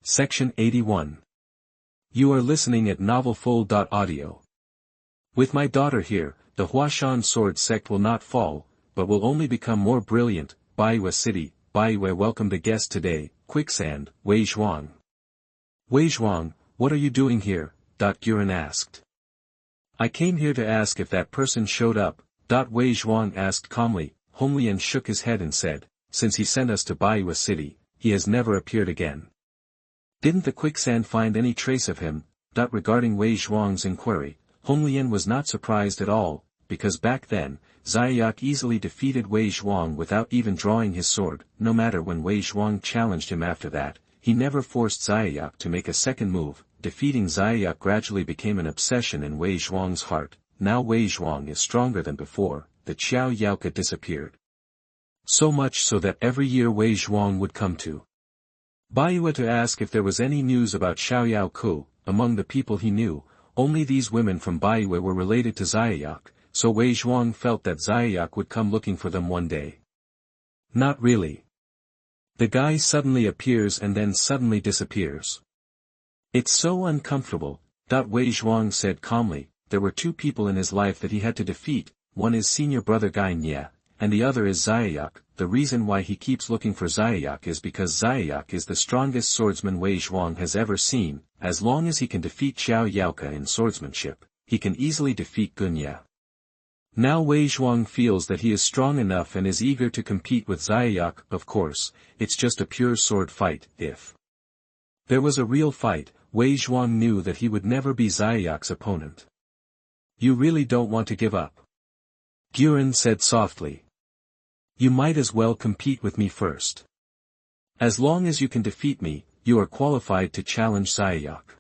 Section 81. You are listening at novelfull.audio. With my daughter here, the Huashan sword sect will not fall, but will only become more brilliant. Baiwa City, Baiwa welcomed a guest today, Quicksand, Wei Zhuang. Wei Zhuang, what are you doing here? Yuyan asked. I came here to ask if that person showed up. Wei Zhuang asked calmly. Honglian shook his head and said, since he sent us to Baiwa City, he has never appeared again. Didn't the Quicksand find any trace of him? Regarding Wei Zhuang's inquiry, Honglian was not surprised at all, because back then, Zhaoyak easily defeated Wei Zhuang without even drawing his sword. No matter when Wei Zhuang challenged him after that, he never forced Zhaoyak to make a second move. Defeating Zhaoyak gradually became an obsession in Wei Zhuang's heart. Now Wei Zhuang is stronger than before. The Qiao Yaoka disappeared. So much so that every year Wei Zhuang would come to Baiwa to ask if there was any news about Xiaoyao Ku. Among the people he knew, only these women from Baiwa were related to Zhaoyak, so Wei Zhuang felt that Zhaoyak would come looking for them one day. Not really. The guy suddenly appears and then suddenly disappears. It's so uncomfortable. Wei Zhuang said calmly. There were two people in his life that he had to defeat. One is senior brother Gai Nye, and the other is Zhaoyak. The reason why he keeps looking for Zhaoyak is because Zhaoyak is the strongest swordsman Wei Zhuang has ever seen. As long as he can defeat Xiao Yaoka in swordsmanship, he can easily defeat Gunya. Now Wei Zhuang feels that he is strong enough and is eager to compete with Zhaoyak. Of course, it's just a pure sword fight. If there was a real fight, Wei Zhuang knew that he would never be Zhaoyak's opponent. You really don't want to give up? Yuyan said softly. You might as well compete with me first. As long as you can defeat me, you are qualified to challenge Zhaoyak.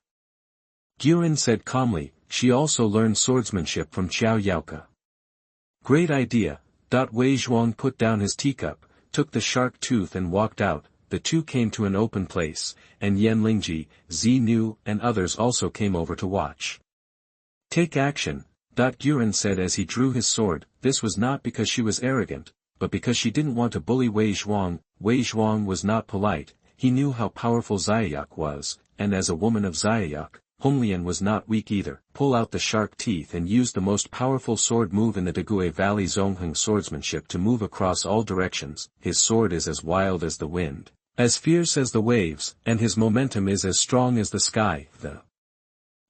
Yuyan said calmly. She also learned swordsmanship from Qiao Yaoka. Great idea. Wei Zhuang put down his teacup, took the shark tooth and walked out. The two came to an open place, and Yan Lingji, Zi Nu and others also came over to watch. Take action, Yuyan said as he drew his sword. This was not because she was arrogant, but because she didn't want to bully Wei Zhuang. Wei Zhuang was not polite. He knew how powerful Zhaoyak was, and as a woman of Zhaoyak, Honglian was not weak either. Pull out the shark teeth and use the most powerful sword move in the Degue Valley Zongheng swordsmanship to move across all directions. His sword is as wild as the wind, as fierce as the waves, and his momentum is as strong as the sky. The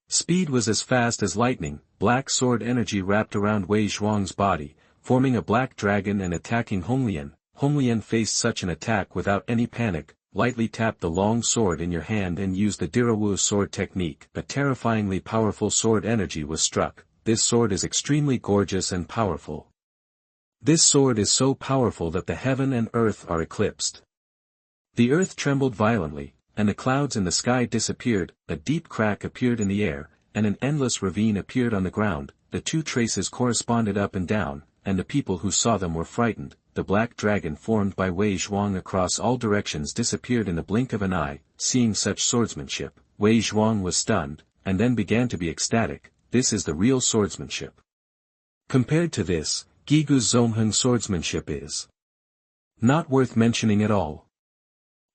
speed was as fast as lightning. Black sword energy wrapped around Wei Zhuang's body, forming a black dragon and attacking Honglian. Honglian faced such an attack without any panic. Lightly tap the long sword in your hand and use the Dirawu sword technique. A terrifyingly powerful sword energy was struck. This sword is extremely gorgeous and powerful. This sword is so powerful that the heaven and earth are eclipsed. The earth trembled violently, and the clouds in the sky disappeared. A deep crack appeared in the air, and an endless ravine appeared on the ground. The two traces corresponded up and down, and the people who saw them were frightened. The black dragon formed by Wei Zhuang across all directions disappeared in the blink of an eye. Seeing such swordsmanship, Wei Zhuang was stunned, and then began to be ecstatic. This is the real swordsmanship. Compared to this, Gigu's Zongheng swordsmanship is not worth mentioning at all.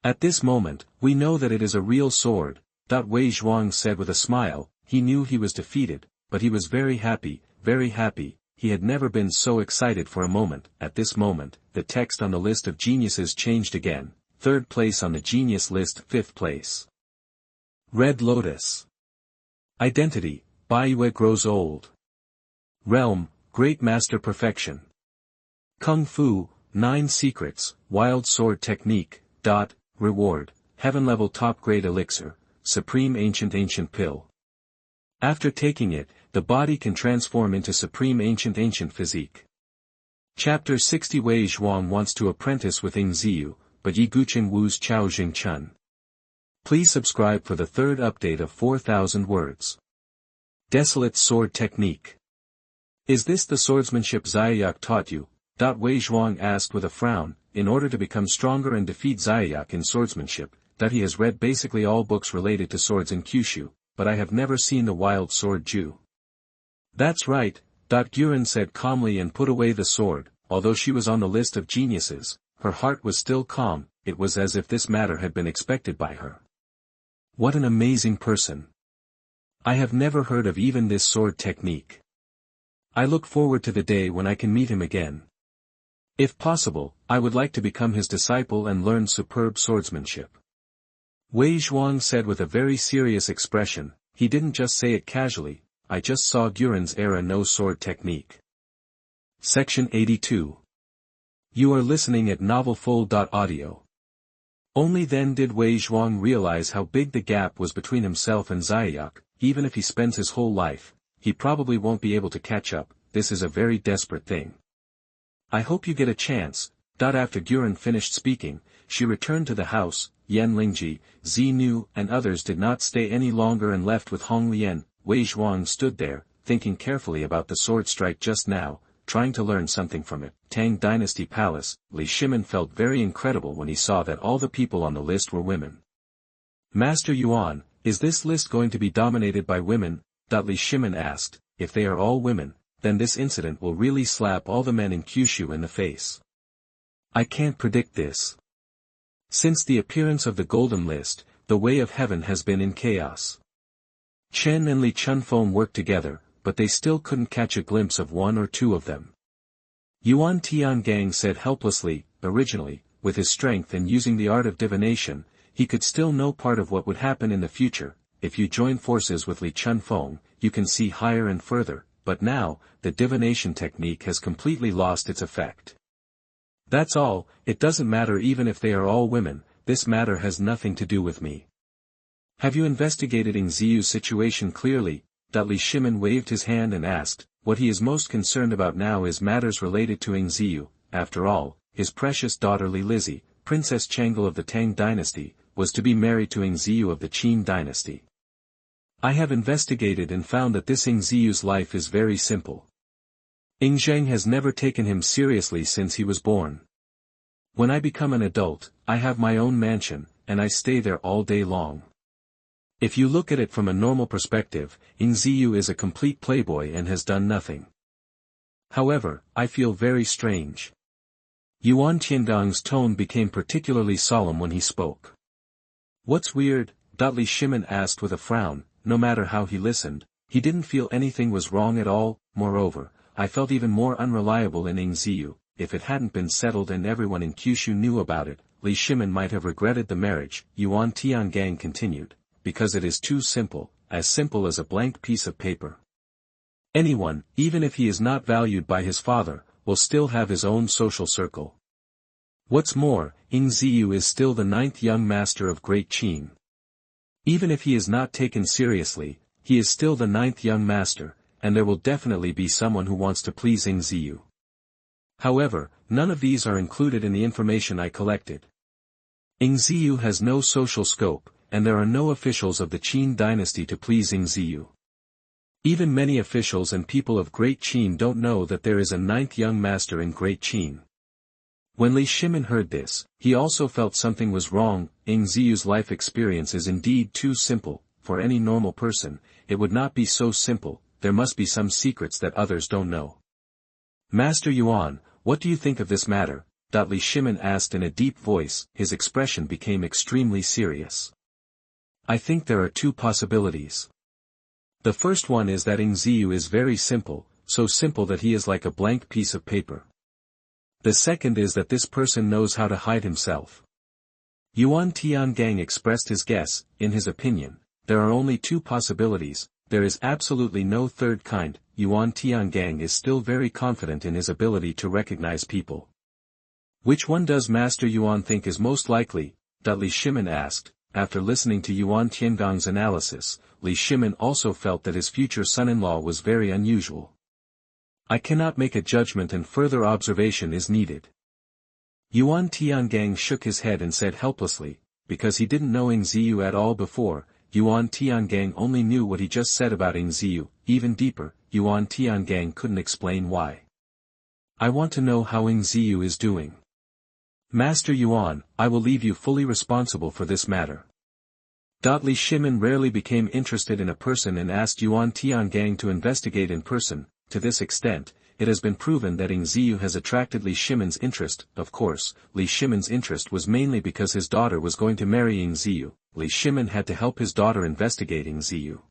At this moment, we know that it is a real sword, Wei Zhuang said with a smile. He knew he was defeated, but he was very happy, very happy. He had never been so excited for a moment. At this moment, the text on the list of geniuses changed again. 3rd place on the genius list, 5th place. Red Lotus. Identity, Baiwa grows old. Realm, Great Master Perfection. Kung Fu, 9 secrets, Wild Sword Technique. Reward, Heaven Level Top Grade Elixir, Supreme Ancient Pill. After taking it, the body can transform into Supreme Ancient Physique. Chapter 60. Wei Zhuang wants to apprentice with Ying Ziyu, but Yi Guqin Wu's Chao Jing Chun. Please subscribe for the 3rd update of 4,000 words. Desolate Sword Technique. Is this the swordsmanship Zhaoyak taught you? Wei Zhuang asked with a frown. In order to become stronger and defeat Zhaoyak in swordsmanship, that he has read basically all books related to swords in Kyushu, but I have never seen the wild sword Ju. That's right, Yuyan said calmly and put away the sword. Although she was on the list of geniuses, her heart was still calm. It was as if this matter had been expected by her. What an amazing person. I have never heard of even this sword technique. I look forward to the day when I can meet him again. If possible, I would like to become his disciple and learn superb swordsmanship. Wei Zhuang said with a very serious expression. He didn't just say it casually. I just saw Guren's era no sword technique. Section 82. You are listening at novelfull.audio. Only then did Wei Zhuang realize how big the gap was between himself and Ziyok. Even if he spends his whole life, he probably won't be able to catch up. This is a very desperate thing. I hope you get a chance. After Guren finished speaking, she returned to the house. Yan Lingji, Xinu, and others did not stay any longer and left with Hong Lian. Wei Zhuang stood there, thinking carefully about the sword strike just now, trying to learn something from it. Tang Dynasty Palace. Li Shimin felt very incredible when he saw that all the people on the list were women. Master Yuan, is this list going to be dominated by women? Li Shimin asked. If they are all women, then this incident will really slap all the men in Kyushu in the face. I can't predict this. Since the appearance of the Golden List, the way of heaven has been in chaos. Chen and Li Chunfeng worked together, but they still couldn't catch a glimpse of one or two of them. Yuan Tiangang said helplessly. Originally, with his strength and using the art of divination, he could still know part of what would happen in the future. If you join forces with Li Chunfeng, you can see higher and further, but now, the divination technique has completely lost its effect. That's all. It doesn't matter even if they are all women. This matter has nothing to do with me. Have you investigated Ying Ziyu's situation clearly? Li Shimin waved his hand and asked. What he is most concerned about now is matters related to Ying Ziyu. After all, his precious daughter Li Lizzie, Princess Changel of the Tang Dynasty, was to be married to Ying Ziyu of the Qin Dynasty. I have investigated and found that this Ying Ziyu's life is very simple. Ying Zheng has never taken him seriously since he was born. When I become an adult, I have my own mansion, and I stay there all day long. If you look at it from a normal perspective, Ying Ziyu is a complete playboy and has done nothing. However, I feel very strange. Yuan Tiangang's tone became particularly solemn when he spoke. What's weird? Li Shimin asked with a frown. No matter how he listened, he didn't feel anything was wrong at all. Moreover, I felt even more unreliable in Ying Ziyu. If it hadn't been settled and everyone in Kyushu knew about it, Li Shimin might have regretted the marriage. Yuan Tiangang continued. Because it is too simple, as a blank piece of paper. Anyone, even if he is not valued by his father, will still have his own social circle. What's more, Ying Ziyu is still the 9th young master of Great Qin. Even if he is not taken seriously, he is still the 9th young master, and there will definitely be someone who wants to please Ying Ziyu. However, none of these are included in the information I collected. Ying Ziyu has no social scope, and there are no officials of the Qin dynasty to please Ying Ziyu. Even many officials and people of Great Qin don't know that there is a 9th young master in Great Qin. When Li Shimin heard this, he also felt something was wrong. Ying Ziyu's life experience is indeed too simple. For any normal person, it would not be so simple. There must be some secrets that others don't know. Master Yuan, what do you think of this matter? Li Shimin asked in a deep voice. His expression became extremely serious. I think there are two possibilities. The first one is that Ying Ziyu is very simple, so simple that he is like a blank piece of paper. The second is that this person knows how to hide himself. Yuan Tiangang expressed his guess. In his opinion, there are only two possibilities. There is absolutely no third kind. Yuan Tiangang is still very confident in his ability to recognize people. Which one does Master Yuan think is most likely? Li Shimin asked. After listening to Yuan Tiangang's analysis, Li Shimin also felt that his future son-in-law was very unusual. I cannot make a judgment and further observation is needed. Yuan Tiangang shook his head and said helplessly, because he didn't know Ying Ziyu at all before. Yuan Tiangang only knew what he just said about Ying Ziyu. Even deeper, Yuan Tiangang couldn't explain why. I want to know how Ying Ziyu is doing. Master Yuan, I will leave you fully responsible for this matter. Li Shimin rarely became interested in a person and asked Yuan Tiangang to investigate in person. To this extent, it has been proven that Ying Ziyu has attracted Li Shimon's interest. Of course, Li Shimon's interest was mainly because his daughter was going to marry Ying Ziyu. Li Shimon had to help his daughter investigate Ying Ziyu.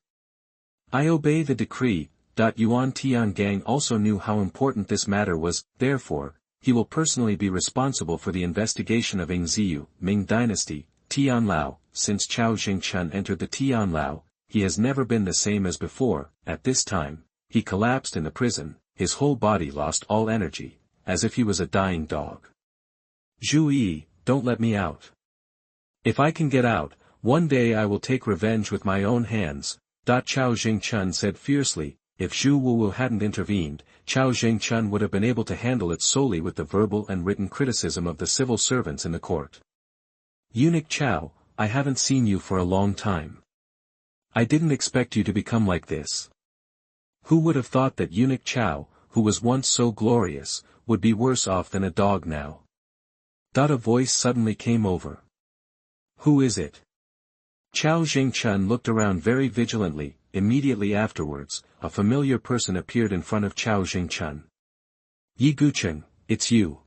I obey the decree. Yuan Tiangang also knew how important this matter was, therefore, he will personally be responsible for the investigation of Ying Ziyu, Ming Dynasty, Tianlao. Since Chao Jingchun entered the Tianlao, he has never been the same as before. At this time, he collapsed in the prison, his whole body lost all energy, as if he was a dying dog. Zhu Yi, don't let me out. If I can get out, one day I will take revenge with my own hands. Chao Jingchun said fiercely. If Zhu Wuwu hadn't intervened, Chao Jingchun would have been able to handle it solely with the verbal and written criticism of the civil servants in the court. Eunuch Chao, I haven't seen you for a long time. I didn't expect you to become like this. Who would have thought that Eunuch Chao, who was once so glorious, would be worse off than a dog now? A voice suddenly came over. Who is it? Chao Jingchun looked around very vigilantly. Immediately afterwards, a familiar person appeared in front of Chao Jingchun. Yi Gucheng, it's you.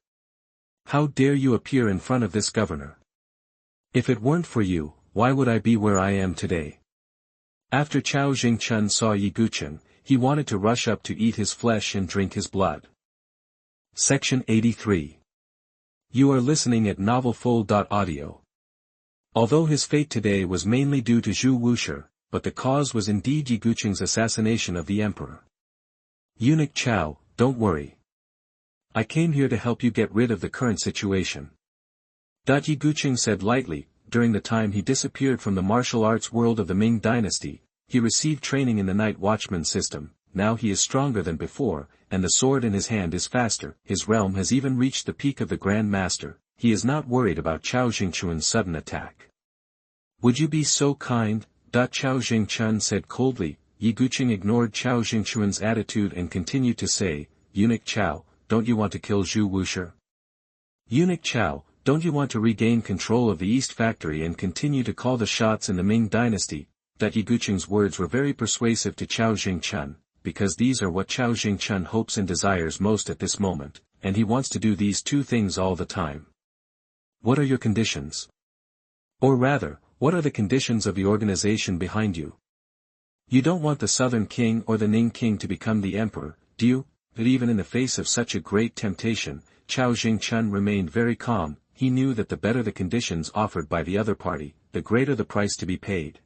How dare you appear in front of this governor? If it weren't for you, why would I be where I am today? After Chao Jingchun saw Yi Gucheng, he wanted to rush up to eat his flesh and drink his blood. Section 83. You are listening at novelfull.audio. Although his fate today was mainly due to Zhu Wushi, but the cause was indeed Yi Gucheng's assassination of the emperor. Eunuch Chao, don't worry. I came here to help you get rid of the current situation. Yi Gucheng said lightly. During the time he disappeared from the martial arts world of the Ming Dynasty, he received training in the night watchman system. Now he is stronger than before, and the sword in his hand is faster. His realm has even reached the peak of the Grand Master. He is not worried about Chao Jingchun's sudden attack. Would you be so kind? Chao Jingchun said coldly. Yi Gucheng ignored Chao Jingchun's attitude and continued to say, Eunuch Chao, don't you want to kill Zhu Wushi? Eunuch Chao, don't you want to regain control of the East Factory and continue to call the shots in the Ming Dynasty? Yi Gucheng's words were very persuasive to Chao Jingchun, because these are what Chao Jingchun hopes and desires most at this moment, and he wants to do these two things all the time. What are your conditions? Or rather, what are the conditions of the organization behind you? You don't want the Southern King or the Ning King to become the emperor, do you? But even in the face of such a great temptation, Chao Jingchun remained very calm. He knew that the better the conditions offered by the other party, the greater the price to be paid.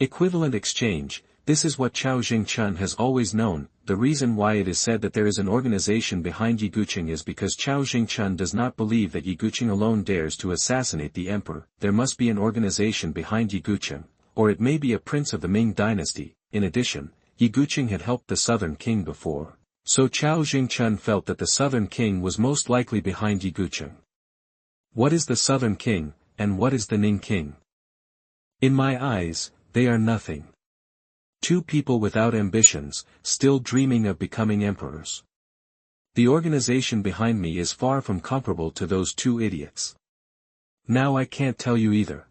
Equivalent exchange, this is what Chao Jingchun has always known. The reason why it is said that there is an organization behind Yi Gucheng is because Chao Jingchun does not believe that Yi Gucheng alone dares to assassinate the emperor. There must be an organization behind Yi Gucheng, or it may be a prince of the Ming Dynasty. In addition, Yi Gucheng had helped the Southern King before, so Chao Jingchun felt that the Southern King was most likely behind Yi Gucheng. What is the Southern King, and what is the Ning King? In my eyes, they are nothing. Two people without ambitions, still dreaming of becoming emperors. The organization behind me is far from comparable to those two idiots. Now I can't tell you either.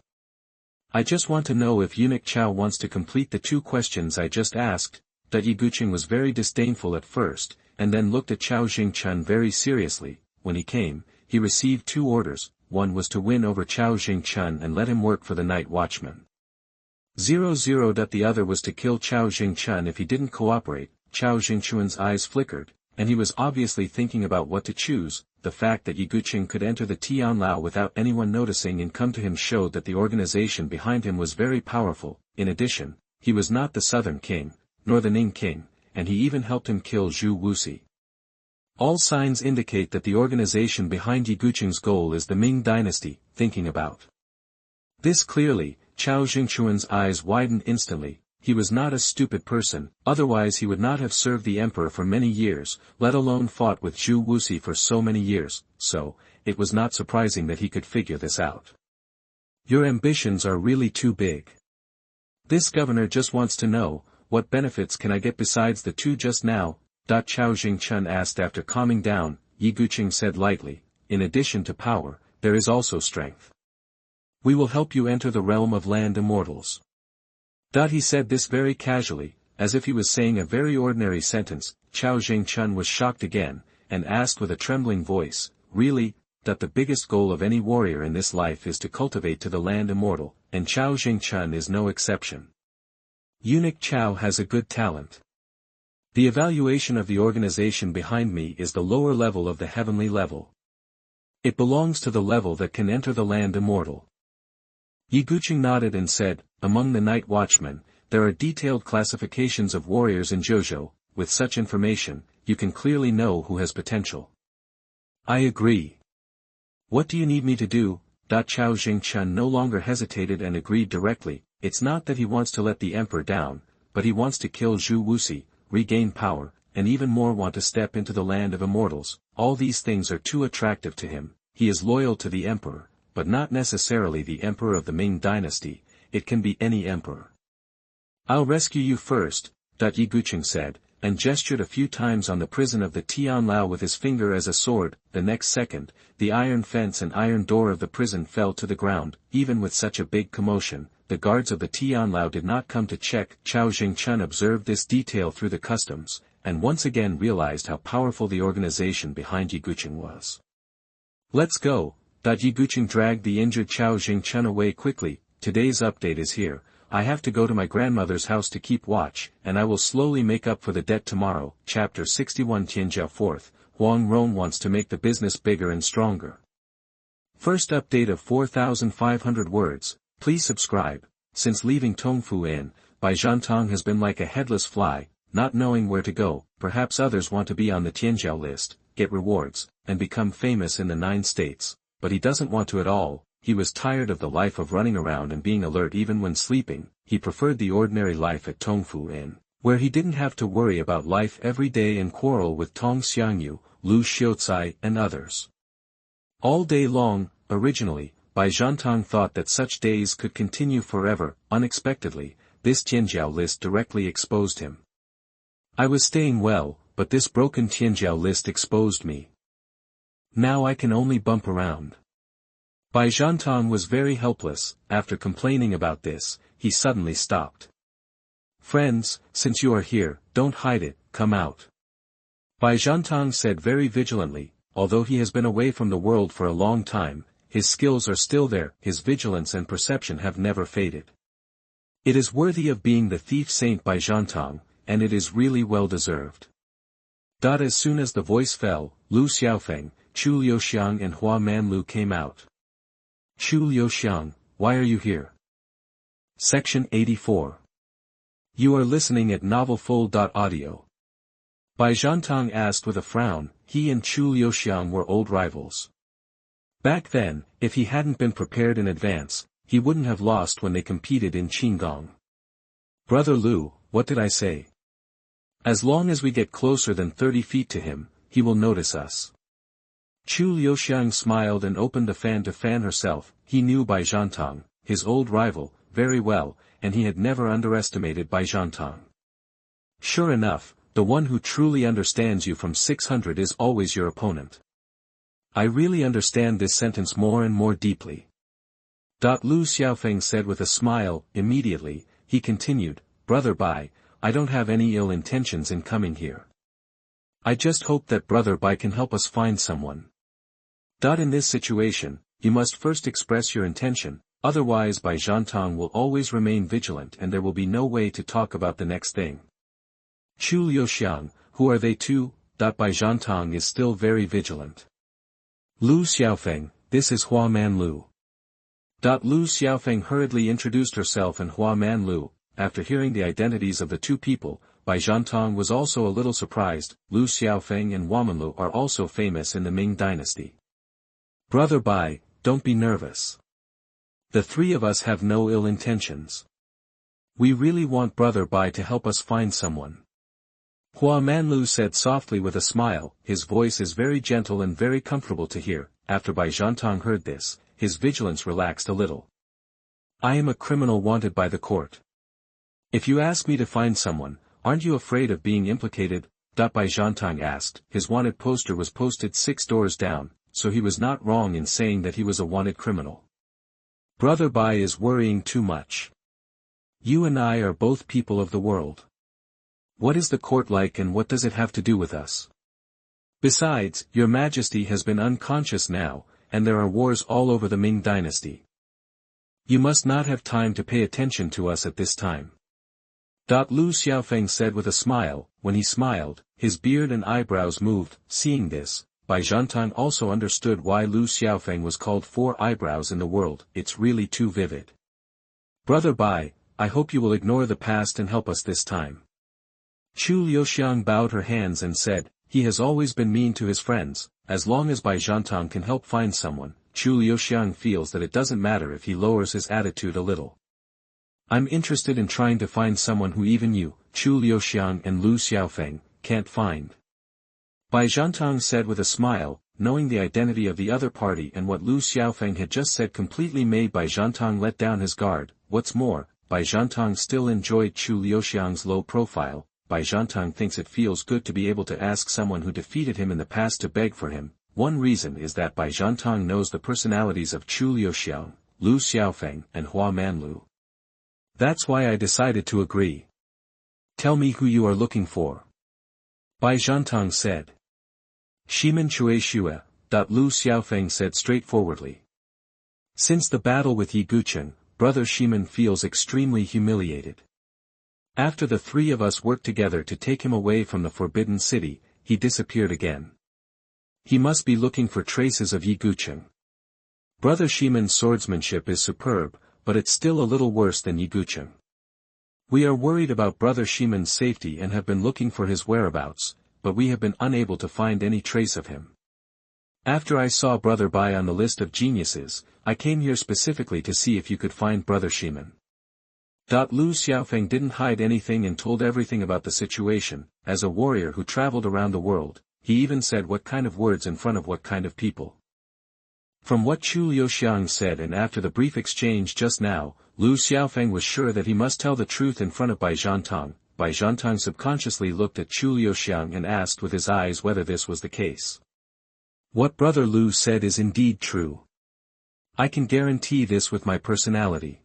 I just want to know if Eunuch Chao wants to complete the two questions I just asked. Yi Gucheng was very disdainful at first, and then looked at Chao Jingchun very seriously. When he came, he received two orders. One was to win over Chao Jingchun and let him work for the night watchman. The other was to kill Chao Jingchun if he didn't cooperate. Chao Jingchun's eyes flickered, and he was obviously thinking about what to choose. The fact that Yi Gucheng could enter the Tianlao without anyone noticing and come to him showed that the organization behind him was very powerful. In addition, he was not the Southern King, nor the Ning King, and he even helped him kill Zhu Wuxi. All signs indicate that the organization behind Yi Gucheng's goal is the Ming Dynasty. Thinking about this clearly, Chao Jingchun's eyes widened instantly. He was not a stupid person, otherwise he would not have served the emperor for many years, let alone fought with Zhu Wuxi for so many years, so, it was not surprising that he could figure this out. Your ambitions are really too big. This governor just wants to know, what benefits can I get besides the two just now? Chao Jingchun asked after calming down. Yi Gucheng said lightly, in addition to power, there is also strength. We will help you enter the realm of land immortals. He said this very casually, as if he was saying a very ordinary sentence. Chao Jingchun was shocked again, and asked with a trembling voice, really, that the biggest goal of any warrior in this life is to cultivate to the land immortal, and Chao Jingchun is no exception. Eunuch Chao has a good talent. The evaluation of the organization behind me is the lower level of the heavenly level. It belongs to the level that can enter the land immortal. Ye Guqing nodded and said, among the night watchmen, there are detailed classifications of warriors in Jiuzhou. With such information, you can clearly know who has potential. I agree. What do you need me to do? Chao Jingchun no longer hesitated and agreed directly. It's not that he wants to let the emperor down, but he wants to kill Zhu Wuxi, regain power, and even more want to step into the land of immortals. All these things are too attractive to him. He is loyal to the emperor, but not necessarily the emperor of the Ming Dynasty. It can be any emperor. I'll rescue you first, Yi Guqing said, and gestured a few times on the prison of the Tianlao with his finger as a sword. The next second, the iron fence and iron door of the prison fell to the ground. Even with such a big commotion, the guards of the Tianlao did not come to check. Chao Jingchun observed this detail through the customs, and once again realized how powerful the organization behind Yi Guqing was. Let's go. Yi Guqing dragged the injured Chao Jingchun away quickly. Today's update is here. I have to go to my grandmother's house to keep watch, and I will slowly make up for the debt tomorrow. Chapter 61 Tianjiao 4th, Huang Rong wants to make the business bigger and stronger. First update of 4,500 words. Please subscribe. Since leaving Tongfu Inn, Bai Zhantong has been like a headless fly, not knowing where to go. Perhaps others want to be on the Tianjiao list, get rewards, and become famous in the 9 states, but he doesn't want to at all. He was tired of the life of running around and being alert even when sleeping. He preferred the ordinary life at Tongfu Inn, where he didn't have to worry about life every day and quarrel with Tong Xiangyu, Lu Xiucai and others. All day long. Originally, Bai Zhantong thought that such days could continue forever. Unexpectedly, this Tianjiao list directly exposed him. I was staying well, but this broken Tianjiao list exposed me. Now I can only bump around. Bai Zhantong was very helpless. After complaining about this, he suddenly stopped. Friends, since you are here, don't hide it, come out. Bai Zhantong said very vigilantly. Although he has been away from the world for a long time, his skills are still there, his vigilance and perception have never faded. It is worthy of being the thief saint Bai Zhantong, and it is really well deserved. As soon as the voice fell, Lu Xiaofeng, Chu Liuxiang and Hua Manlu came out. Chu Liuxiang, why are you here? Section 84. You are listening at novelfull.audio. Bai Zhantong asked with a frown. He and Chu Liuxiang were old rivals. Back then, if he hadn't been prepared in advance, he wouldn't have lost when they competed in Qinggong. Brother Lu, what did I say? As long as we get closer than 30 feet to him, he will notice us. Chu Liuxiang smiled and opened a fan to fan herself. He knew Bai Zhantong, his old rival, very well, and he had never underestimated Bai Zhantong. Sure enough, the one who truly understands you from 600 is always your opponent. I really understand this sentence more and more deeply. Lu Xiaofeng said with a smile. Immediately, he continued, Brother Bai, I don't have any ill intentions in coming here. I just hope that Brother Bai can help us find someone. In this situation, you must first express your intention, otherwise Bai Zhantong will always remain vigilant and there will be no way to talk about the next thing. Chu Liuxiang, who are they two? Bai Zhantong is still very vigilant. Lu Xiaofeng, this is Hua Manlu. Lu Xiaofeng hurriedly introduced herself and Hua Manlu. After hearing the identities of the two people, Bai Zhantong was also a little surprised. Lu Xiaofeng and Hua Manlu are also famous in the Ming Dynasty. Brother Bai, don't be nervous. The three of us have no ill intentions. We really want Brother Bai to help us find someone. Hua Manlu said softly with a smile. His voice is very gentle and very comfortable to hear. After Bai Zhantong heard this, his vigilance relaxed a little. I am a criminal wanted by the court. If you ask me to find someone, aren't you afraid of being implicated? Bai Zhantong asked. His wanted poster was posted 6 doors down, so he was not wrong in saying that he was a wanted criminal. Brother Bai is worrying too much. You and I are both people of the world. What is the court like and what does it have to do with us? Besides, your majesty has been unconscious now, and there are wars all over the Ming dynasty. You must not have time to pay attention to us at this time. Lu Xiaofeng said with a smile. When he smiled, his beard and eyebrows moved. Seeing this, Bai Zhantang also understood why Lu Xiaofeng was called four eyebrows in the world. It's really too vivid. Brother Bai, I hope you will ignore the past and help us this time. Chu Liuxiang bowed her hands and said, he has always been mean to his friends. As long as Bai Zhantang can help find someone, Chu Liuxiang feels that it doesn't matter if he lowers his attitude a little. I'm interested in trying to find someone who even you, Chu Liuxiang and Lu Xiaofeng, can't find. Bai Zhantang said with a smile, knowing the identity of the other party and what Lu Xiaofeng had just said completely made Bai Zhantang let down his guard. What's more, Bai Zhantang still enjoyed Chu Liuxiang's low profile. Bai Zhantang thinks it feels good to be able to ask someone who defeated him in the past to beg for him. One reason is that Bai Zhantang knows the personalities of Chu Liuxiang, Lu Xiaofeng and Hua Manlu. That's why I decided to agree. Tell me who you are looking for. Bai Zhantang said. Shimen Chui Xue, Lu Xiaofeng said straightforwardly. Since the battle with Yi Gucheng, Brother Shimen feels extremely humiliated. After the three of us worked together to take him away from the Forbidden City, he disappeared again. He must be looking for traces of Yi Gucheng. Brother Shimen's swordsmanship is superb, but it's still a little worse than Yi Gucheng. We are worried about Brother Shimen's safety and have been looking for his whereabouts, but we have been unable to find any trace of him. After I saw Brother Bai on the list of geniuses, I came here specifically to see if you could find Brother Shimen. Lu Xiaofeng didn't hide anything and told everything about the situation. As a warrior who traveled around the world, he even said what kind of words in front of what kind of people. From what Chu Liuxiang said and after the brief exchange just now, Lu Xiaofeng was sure that he must tell the truth in front of Bai Zhantang. Bai Zhantang subconsciously looked at Chu Liuxiang and asked with his eyes whether this was the case. What Brother Lu said is indeed true. I can guarantee this with my personality.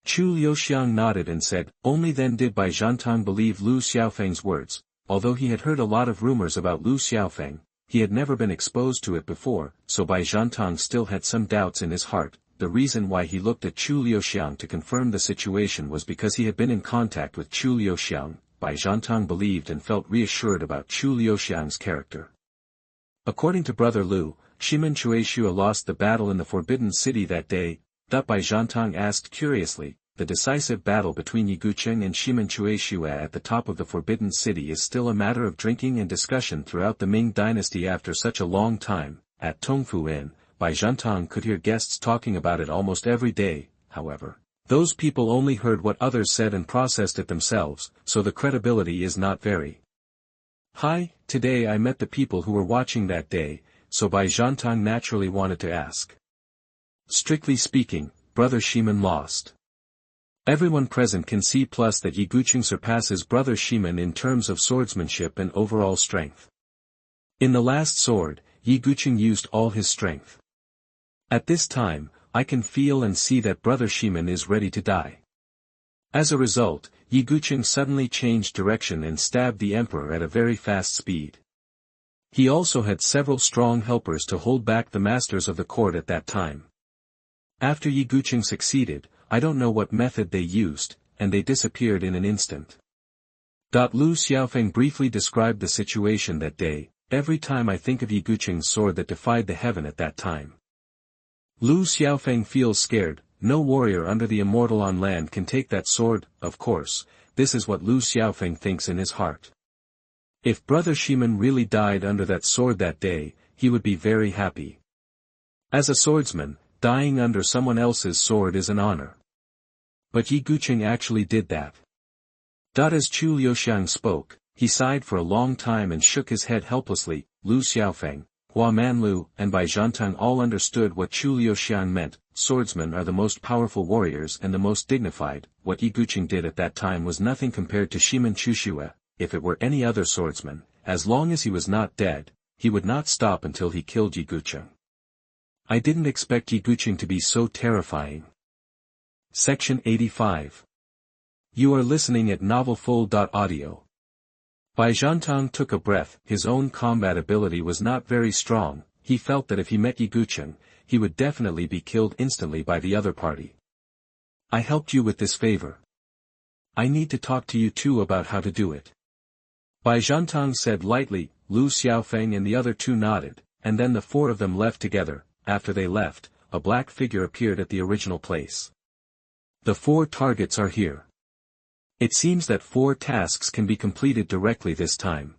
Chu Liuxiang nodded and said, only then did Bai Zhantang believe Lu Xiaofeng's words. Although he had heard a lot of rumors about Lu Xiaofeng, he had never been exposed to it before, so Bai Zhantang still had some doubts in his heart. The reason why he looked at Chu Liuxiang to confirm the situation was because he had been in contact with Chu Liuxiang. Bai Zhantang believed and felt reassured about Chu Liuxiang's character. According to Brother Lu, Shimen Chuexue lost the battle in the Forbidden City that day. Bai Zhantang asked curiously, the decisive battle between Yi Gucheng and Shimen Chuexue at the top of the Forbidden City is still a matter of drinking and discussion throughout the Ming dynasty after such a long time. At Tongfu Inn, Bai Zhantang could hear guests talking about it almost every day. However, those people only heard what others said and processed it themselves, so the credibility is not very high. Today I met the people who were watching that day, so Bai Zhantang naturally wanted to ask. Strictly speaking, Brother Shimen lost. Everyone present can see plus that Yi Gucheng surpasses Brother Shimen in terms of swordsmanship and overall strength. In the last sword, Yi Gucheng used all his strength. At this time, I can feel and see that Brother Shimen is ready to die. As a result, Yi Gucheng suddenly changed direction and stabbed the emperor at a very fast speed. He also had several strong helpers to hold back the masters of the court at that time. After Yi Gucheng succeeded, I don't know what method they used, and they disappeared in an instant. Lu Xiaofeng briefly described the situation that day. Every time I think of Yi Gucheng's sword that defied the heaven at that time. Lu Xiaofeng feels scared. No warrior under the immortal on land can take that sword. Of course, this is what Lu Xiaofeng thinks in his heart. If Brother Shimen really died under that sword that day, he would be very happy. As a swordsman, dying under someone else's sword is an honor. But Yi Gucheng actually did that. As Chu Liuxiang spoke, he sighed for a long time and shook his head helplessly. Lu Xiaofeng, Hua Manlu, and Bai Zhantang all understood what Chu Liuxiang meant. Swordsmen are the most powerful warriors and the most dignified. What Yi Gucheng did at that time was nothing compared to Shimen Chuexue. If it were any other swordsman, as long as he was not dead, he would not stop until he killed Yi Gucheng. I didn't expect Yi Gucheng to be so terrifying. Section 85. You are listening at novelfull.audio. Bai Zhantang took a breath. His own combat ability was not very strong. He felt that if he met Yi Gucheng, he would definitely be killed instantly by the other party. I helped you with this favor. I need to talk to you too about how to do it. Bai Zhantang said lightly. Lu Xiaofeng and the other two nodded, and then the four of them left together. After they left, a black figure appeared at the original place. The 4 targets are here. It seems that 4 tasks can be completed directly this time.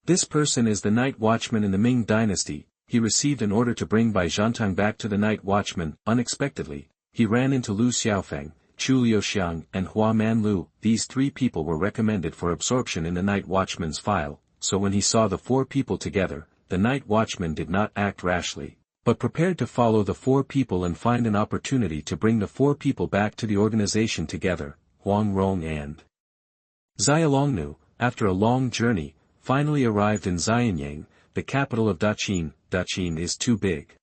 This person is the night watchman in the Ming Dynasty. He received an order to bring Bai Zhantang back to the night watchman. Unexpectedly, he ran into Lu Xiaofeng, Chu Liuxiang, and Hua Manlu. These 3 people were recommended for absorption in the night watchman's file, so when he saw the 4 people together, the night watchman did not act rashly, but prepared to follow the 4 people and find an opportunity to bring the 4 people back to the organization together. Huang Rong and Xiaolongnu, after a long journey, finally arrived in Xianyang, the capital of Daqin. Daqin is too big.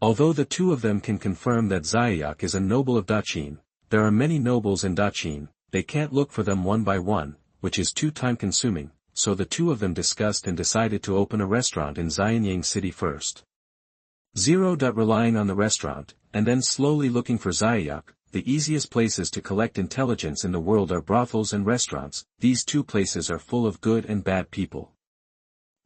Although the 2 of them can confirm that Xiaoyak is a noble of Daqin, there are many nobles in Daqin. They can't look for them one by one, which is too time-consuming, so the 2 of them discussed and decided to open a restaurant in Xianyang city first. Relying on the restaurant, and then slowly looking for Xiaoyak. The easiest places to collect intelligence in the world are brothels and restaurants. These 2 places are full of good and bad people.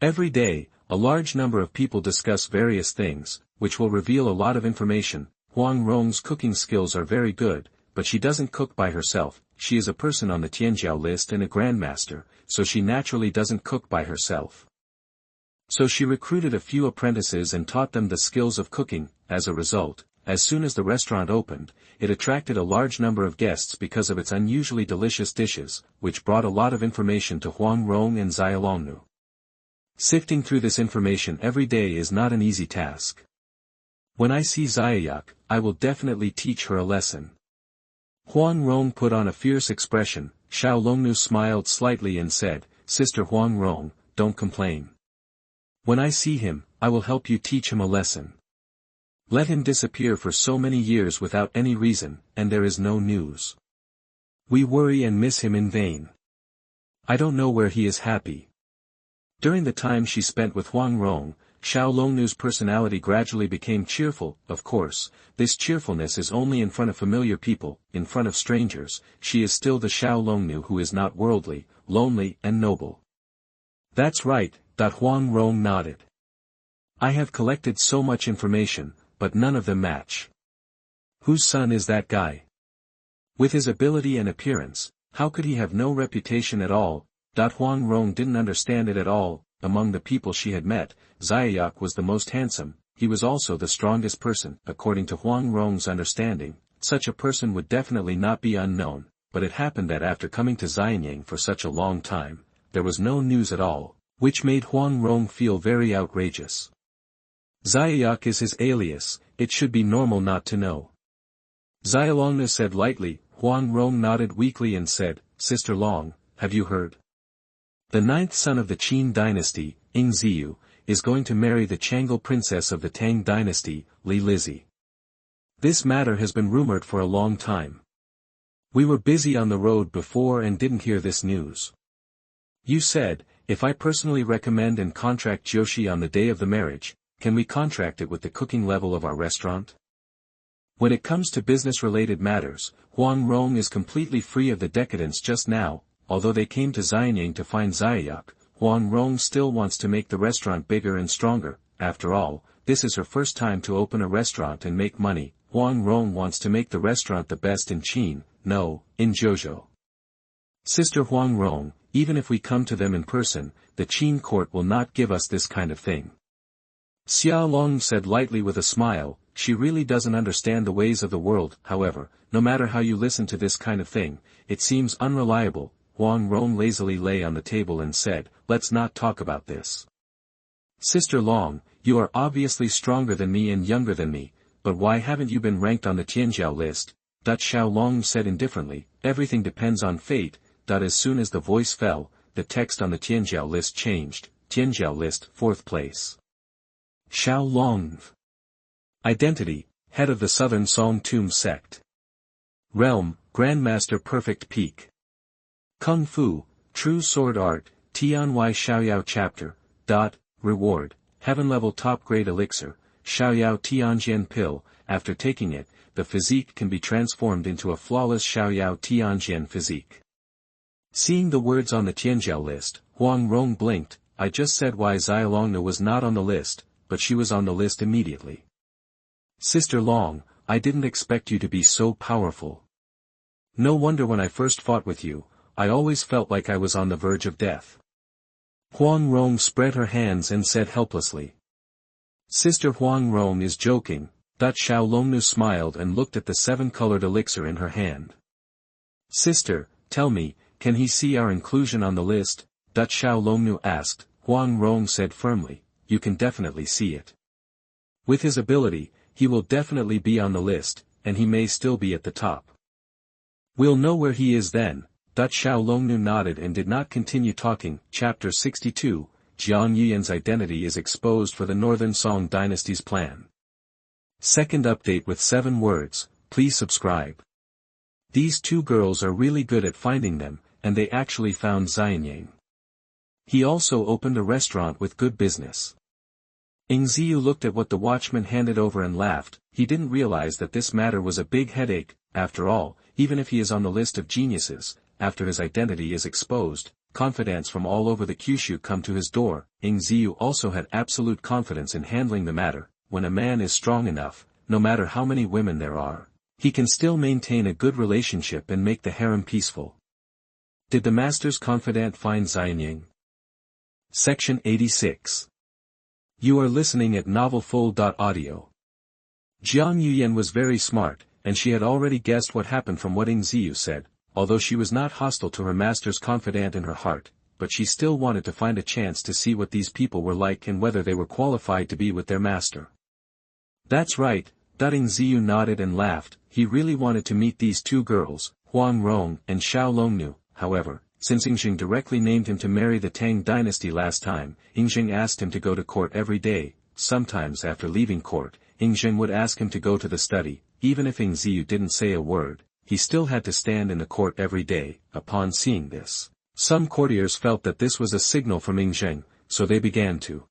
Every day, a large number of people discuss various things, which will reveal a lot of information. Huang Rong's cooking skills are very good, but she doesn't cook by herself. She is a person on the Tianjiao list and a grandmaster, so she naturally doesn't cook by herself. So she recruited a few apprentices and taught them the skills of cooking. As a result, as soon as the restaurant opened, it attracted a large number of guests because of its unusually delicious dishes, which brought a lot of information to Huang Rong and Xiaolongnu. Sifting through this information every day is not an easy task. When I see Xiaoyak, I will definitely teach her a lesson. Huang Rong put on a fierce expression. Xiaolongnu smiled slightly and said, Sister Huang Rong, don't complain. When I see him, I will help you teach him a lesson. Let him disappear for so many years without any reason, and there is no news. We worry and miss him in vain. I don't know where he is happy. During the time she spent with Huang Rong, Xiaolongnu's personality gradually became cheerful. Of course, this cheerfulness is only in front of familiar people. In front of strangers, she is still the Xiaolongnu who is not worldly, lonely and noble. That's right, Huang Rong nodded. I have collected so much information, but none of them match. Whose son is that guy? With his ability and appearance, how could he have no reputation at all? Huang Rong didn't understand it at all. Among the people she had met, Xiaoyak was the most handsome. He was also the strongest person. According to Huang Rong's understanding, such a person would definitely not be unknown, but it happened that after coming to Xianyang for such a long time, there was no news at all, which made Huang Rong feel very outrageous. Xiaoyak is his alias, it should be normal not to know. Xiaolongnu said lightly. Huang Rong nodded weakly and said, Sister Long, have you heard? The 9th son of the Qin Dynasty, Ying Ziyu, is going to marry the Changle princess of the Tang Dynasty, Li Lizzie. This matter has been rumored for a long time. We were busy on the road before and didn't hear this news. You said, if I personally recommend and contract Joshi on the day of the marriage, can we contract it with the cooking level of our restaurant? When it comes to business-related matters, Huang Rong is completely free of the decadence just now. Although they came to Xianyang to find Xiaoyak, Huang Rong still wants to make the restaurant bigger and stronger. After all, this is her first time to open a restaurant and make money. Huang Rong wants to make the restaurant the best in Qin, no, in Jiuzhou. Sister Huang Rong, even if we come to them in person, the Qin court will not give us this kind of thing. Xiaolong said lightly with a smile. She really doesn't understand the ways of the world. However, no matter how you listen to this kind of thing, it seems unreliable. Huang Rong lazily lay on the table and said, let's not talk about this. Sister Long, you are obviously stronger than me and younger than me, but why haven't you been ranked on the Tianjiao list? Xiaolong said indifferently, everything depends on fate. As soon as the voice fell, the text on the Tianjiao list changed. Tianjiao list, 4th place. Xiaolong. Identity, head of the Southern Song Tomb sect. Realm, Grandmaster Perfect Peak. Kung Fu, True Sword Art, Tianyi Xiaoyao Chapter. Reward, Heaven Level Top Grade Elixir, Xiaoyao Tianjian Pill. After taking it, the physique can be transformed into a flawless Xiaoyao Tianjian physique. Seeing the words on the Tianjiao list, Huang Rong blinked. I just said why Xiaolongnu was not on the list, but she was on the list immediately. Sister Long, I didn't expect you to be so powerful. No wonder when I first fought with you, I always felt like I was on the verge of death. Huang Rong spread her hands and said helplessly. Sister Huang Rong is joking. Xiaolongnu smiled and looked at the 7-colored elixir in her hand. Sister, tell me, can he see our inclusion on the list? Xiaolongnu asked. Huang Rong said firmly, you can definitely see it. With his ability, he will definitely be on the list, and he may still be at the top. We'll know where he is then. Xiaolongnu nodded and did not continue talking. Chapter 62, Jiang Yuyan's identity is exposed for the Northern Song Dynasty's plan. Second update with 7 words, please subscribe. These 2 girls are really good at finding them, and they actually found Xianyang. He also opened a restaurant with good business. Ying Ziyu looked at what the watchman handed over and laughed. He didn't realize that this matter was a big headache. After all, even if he is on the list of geniuses, after his identity is exposed, confidantes from all over the Kyushu come to his door. Ying Ziyu also had absolute confidence in handling the matter. When a man is strong enough, no matter how many women there are, he can still maintain a good relationship and make the harem peaceful. Did the master's confidant find Xianyang? Section 86. You are listening at novelfull.audio. Jiang Yuyan was very smart, and she had already guessed what happened from what Ying Ziyu said, although she was not hostile to her master's confidant in her heart, but she still wanted to find a chance to see what these people were like and whether they were qualified to be with their master. That's right, Ying Ziyu nodded and laughed. He really wanted to meet these 2 girls, Huang Rong and Xiaolongnu. However, since Yingzheng directly named him to marry the Tang dynasty last time, Yingzheng asked him to go to court every day. Sometimes after leaving court, Yingzheng would ask him to go to the study. Even if Ying Ziyu didn't say a word, he still had to stand in the court every day. Upon seeing this, some courtiers felt that this was a signal from Yingzheng, so they began to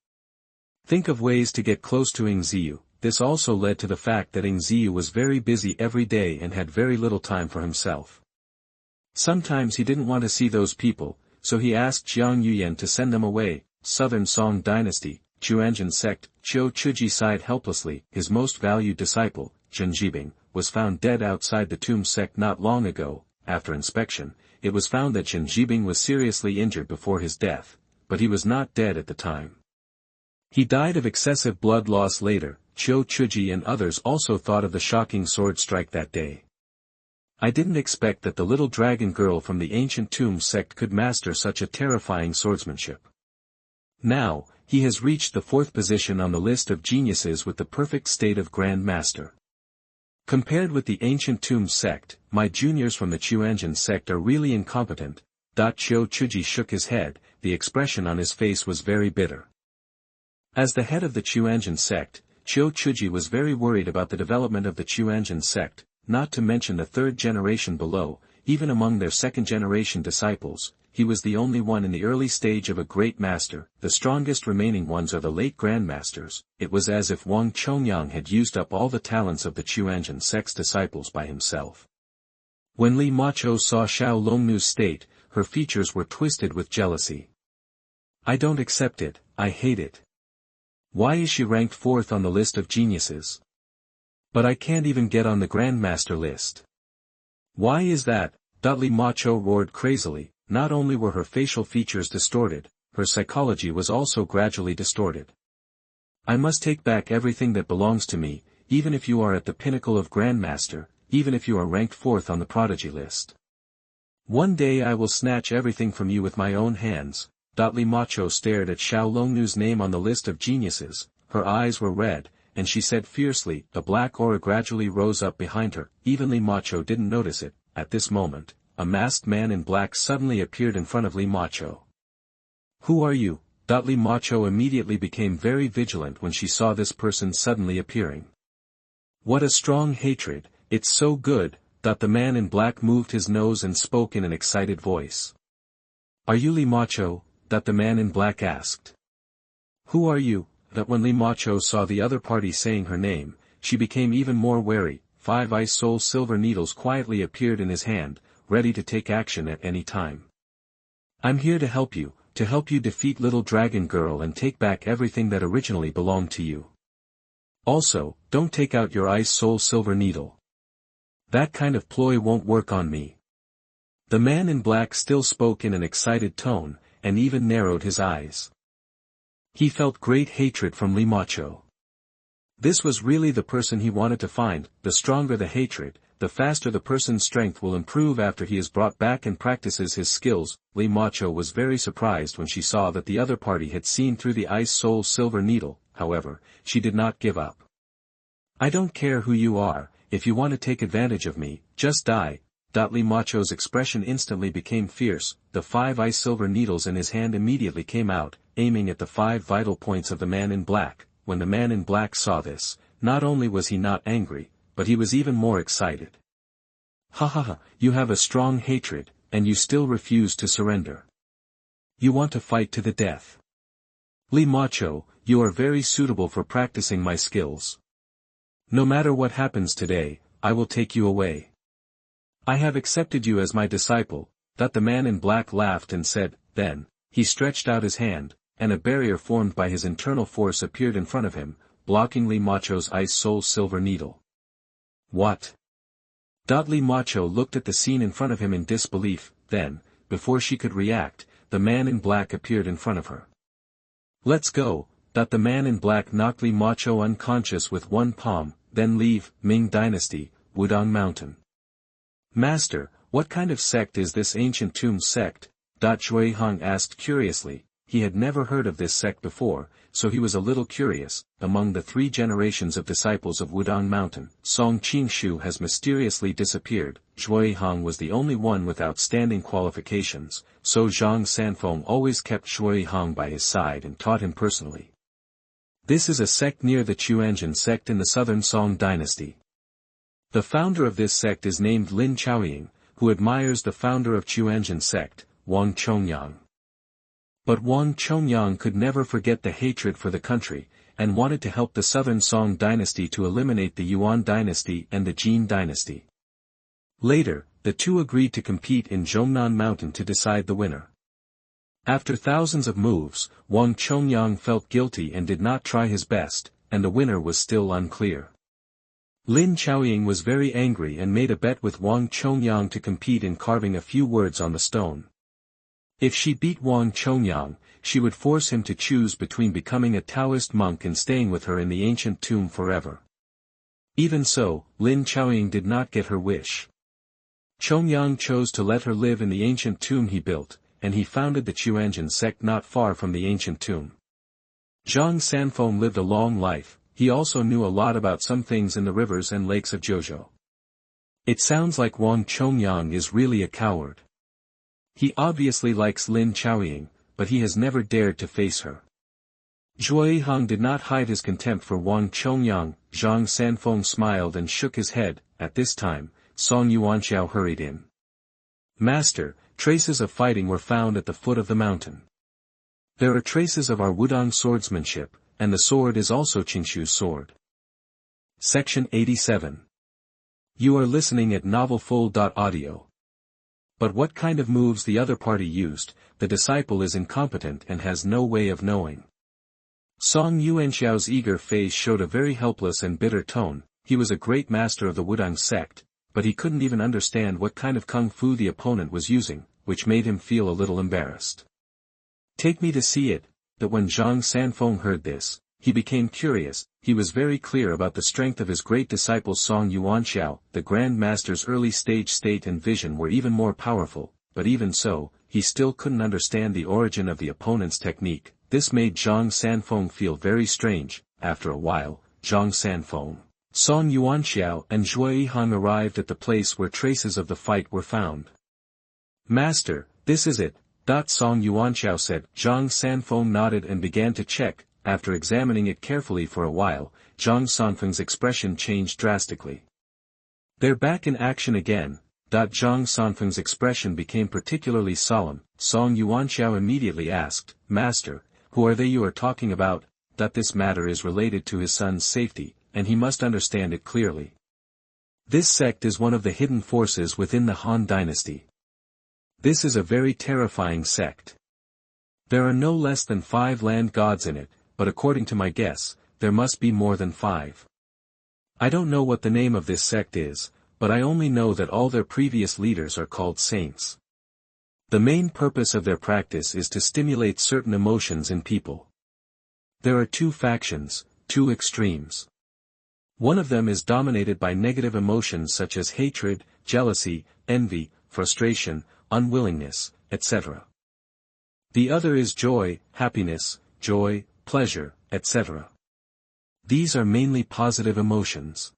think of ways to get close to Ying Ziyu. This also led to the fact that Ying Ziyu was very busy every day and had very little time for himself. Sometimes he didn't want to see those people, so he asked Jiang Yuyan to send them away. Southern Song Dynasty, Chuanjian sect. Qiu Chuji sighed helplessly. His most valued disciple, Zhen Jibing, was found dead outside the tomb sect not long ago. After inspection, it was found that Zhen Jibing was seriously injured before his death, but he was not dead at the time. He died of excessive blood loss later. Qiu Chuji and others also thought of the shocking sword strike that day. I didn't expect that the little dragon girl from the ancient tomb sect could master such a terrifying swordsmanship. Now, he has reached the 4th position on the list of geniuses with the perfect state of Grand Master. Compared with the ancient tomb sect, my juniors from the Chuanjian sect are really incompetent. Qiu Chuji shook his head. The expression on his face was very bitter. As the head of the Chuanjian sect, Qiu Chuji was very worried about the development of the Chuanjian sect, not to mention the 3rd generation below. Even among their 2nd generation disciples, he was the only one in the early stage of a great master. The strongest remaining ones are the late grandmasters. It was as if Wang Chongyang had used up all the talents of the Chuanjian sect's disciples by himself. When Li Macho saw Xiaolongnu's state, her features were twisted with jealousy. I don't accept it, I hate it. Why is she ranked 4th on the list of geniuses? But I can't even get on the Grandmaster list. Why is that? Li Macho roared crazily. Not only were her facial features distorted, her psychology was also gradually distorted. I must take back everything that belongs to me, even if you are at the pinnacle of Grandmaster, even if you are ranked 4th on the prodigy list. One day I will snatch everything from you with my own hands. Li Macho stared at Xiaolongnu's name on the list of geniuses. Her eyes were red, and she said fiercely. A black aura gradually rose up behind her. Even Li Macho didn't notice it. At this moment, a masked man in black suddenly appeared in front of Li Macho. Who are you? Li Macho immediately became very vigilant when she saw this person suddenly appearing. What a strong hatred, it's so good. The man in black moved his nose and spoke in an excited voice. Are you Li Macho? That the man in black asked. Who are you? That when Li Macho saw the other party saying her name, she became even more wary. 5 ice soul silver needles quietly appeared in his hand, ready to take action at any time. I'm here to help you defeat Little Dragon Girl and take back everything that originally belonged to you. Also, don't take out your ice soul silver needle. That kind of ploy won't work on me. The man in black still spoke in an excited tone, and even narrowed his eyes. He felt great hatred from Li Macho. This was really the person he wanted to find. The stronger the hatred, the faster the person's strength will improve after he is brought back and practices his skills. Li Macho was very surprised when she saw that the other party had seen through the ice soul silver needle. However, she did not give up. I don't care who you are, if you want to take advantage of me, just die. Li Macho's expression instantly became fierce. The 5 ice silver needles in his hand immediately came out, aiming at the 5 vital points of the man in black. When the man in black saw this, not only was he not angry, but he was even more excited. Ha ha ha, you have a strong hatred, and you still refuse to surrender. You want to fight to the death. Li Macho, you are very suitable for practicing my skills. No matter what happens today, I will take you away. I have accepted you as my disciple. That the man in black laughed and said. Then, he stretched out his hand, and a barrier formed by his internal force appeared in front of him, blocking Li Macho's ice soul silver needle. What? Li Macho looked at the scene in front of him in disbelief. Then, before she could react, the man in black appeared in front of her. Let's go. The man in black knocked Li Macho unconscious with one palm. Then leave. Ming Dynasty, Wudong Mountain. Master, what kind of sect is this ancient tomb sect? Xuanhuan asked curiously. He had never heard of this sect before, so he was a little curious. Among the 3 generations of disciples of Wudong Mountain, Song Qingshu has mysteriously disappeared. Xuanhuan was the only one with outstanding qualifications, so Zhang Sanfeng always kept Xuanhuan by his side and taught him personally. This is a sect near the Xuanzhen sect in the southern Song Dynasty. The founder of this sect is named Lin Chaoying, who admires the founder of Xuanzhen sect, Wang Chongyang. But Wang Chongyang could never forget the hatred for the country, and wanted to help the southern Song dynasty to eliminate the Yuan dynasty and the Qin Dynasty. Later, the two agreed to compete in Zhongnan Mountain to decide the winner. After thousands of moves, Wang Chongyang felt guilty and did not try his best, and the winner was still unclear. Lin Chaoying was very angry and made a bet with Wang Chongyang to compete in carving a few words on the stone. If she beat Wang Chongyang, she would force him to choose between becoming a Taoist monk and staying with her in the ancient tomb forever. Even so, Lin Chaoying did not get her wish. Chongyang chose to let her live in the ancient tomb he built, and he founded the Xuanzhen sect not far from the ancient tomb. Zhang Sanfeng lived a long life. He also knew a lot about some things in the rivers and lakes of Jiuzhou. It sounds like Wang Chongyang is really a coward. He obviously likes Lin Chaoying, but he has never dared to face her. Xuanhuan did not hide his contempt for Wang Chongyang. Zhang Sanfeng smiled and shook his head. At this time, Song Yuanxiao hurried in. Master, traces of fighting were found at the foot of the mountain. There are traces of our Wudong swordsmanship, and the sword is also Qingshu's sword. Section 87. You are listening at novelfull.audio. But what kind of moves the other party used, the disciple is incompetent and has no way of knowing. Song Yuanxiao's eager face showed a very helpless and bitter tone. He was a great master of the Wudong sect, but he couldn't even understand what kind of kung fu the opponent was using, which made him feel a little embarrassed. Take me to see it. That when Zhang Sanfeng heard this, he became curious. He was very clear about the strength of his great disciple Song Yuanxiao. The Grand Master's early stage state and vision were even more powerful, but even so, he still couldn't understand the origin of the opponent's technique. This made Zhang Sanfeng feel very strange. After a while, Zhang Sanfeng, Song Yuanxiao and Xuanhuan arrived at the place where traces of the fight were found. Master, this is it. Song Yuanxiao said. Zhang Sanfeng nodded and began to check. After examining it carefully for a while, Zhang Sanfeng's expression changed drastically. They're back in action again. Zhang Sanfeng's expression became particularly solemn. Song Yuanxiao immediately asked, Master, who are they you are talking about? That this matter is related to his son's safety, and he must understand it clearly. This sect is one of the hidden forces within the Han Dynasty. This is a very terrifying sect. There are no less than 5 land gods in it, but according to my guess, there must be more than 5. I don't know what the name of this sect is, but I only know that all their previous leaders are called saints. The main purpose of their practice is to stimulate certain emotions in people. There are 2 factions, 2 extremes. One of them is dominated by negative emotions such as hatred, jealousy, envy, frustration, unwillingness, etc. The other is joy, happiness, joy, pleasure, etc. These are mainly positive emotions.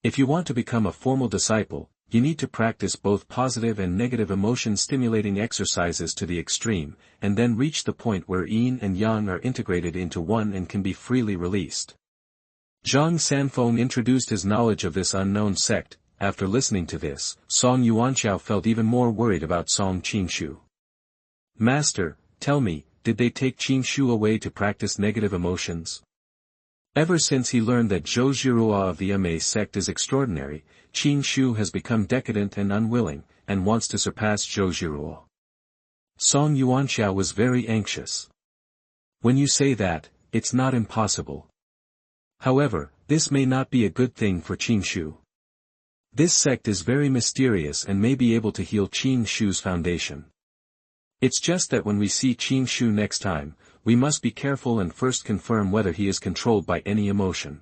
If you want to become a formal disciple, you need to practice both positive and negative emotion-stimulating exercises to the extreme, and then reach the point where yin and yang are integrated into one and can be freely released. Zhang Sanfeng introduced his knowledge of this unknown sect. After listening to this, Song Yuanxiao felt even more worried about Song Qingshu. Master, tell me, did they take Qingshu away to practice negative emotions? Ever since he learned that Zhou Zhirua of the Ma sect is extraordinary, Qingshu has become decadent and unwilling, and wants to surpass Zhou Zhirua. Song Yuanxiao was very anxious. When you say that, it's not impossible. However, this may not be a good thing for Qingshu. This sect is very mysterious and may be able to heal Qingshu's foundation. It's just that when we see Qingshu next time, we must be careful and first confirm whether he is controlled by any emotion.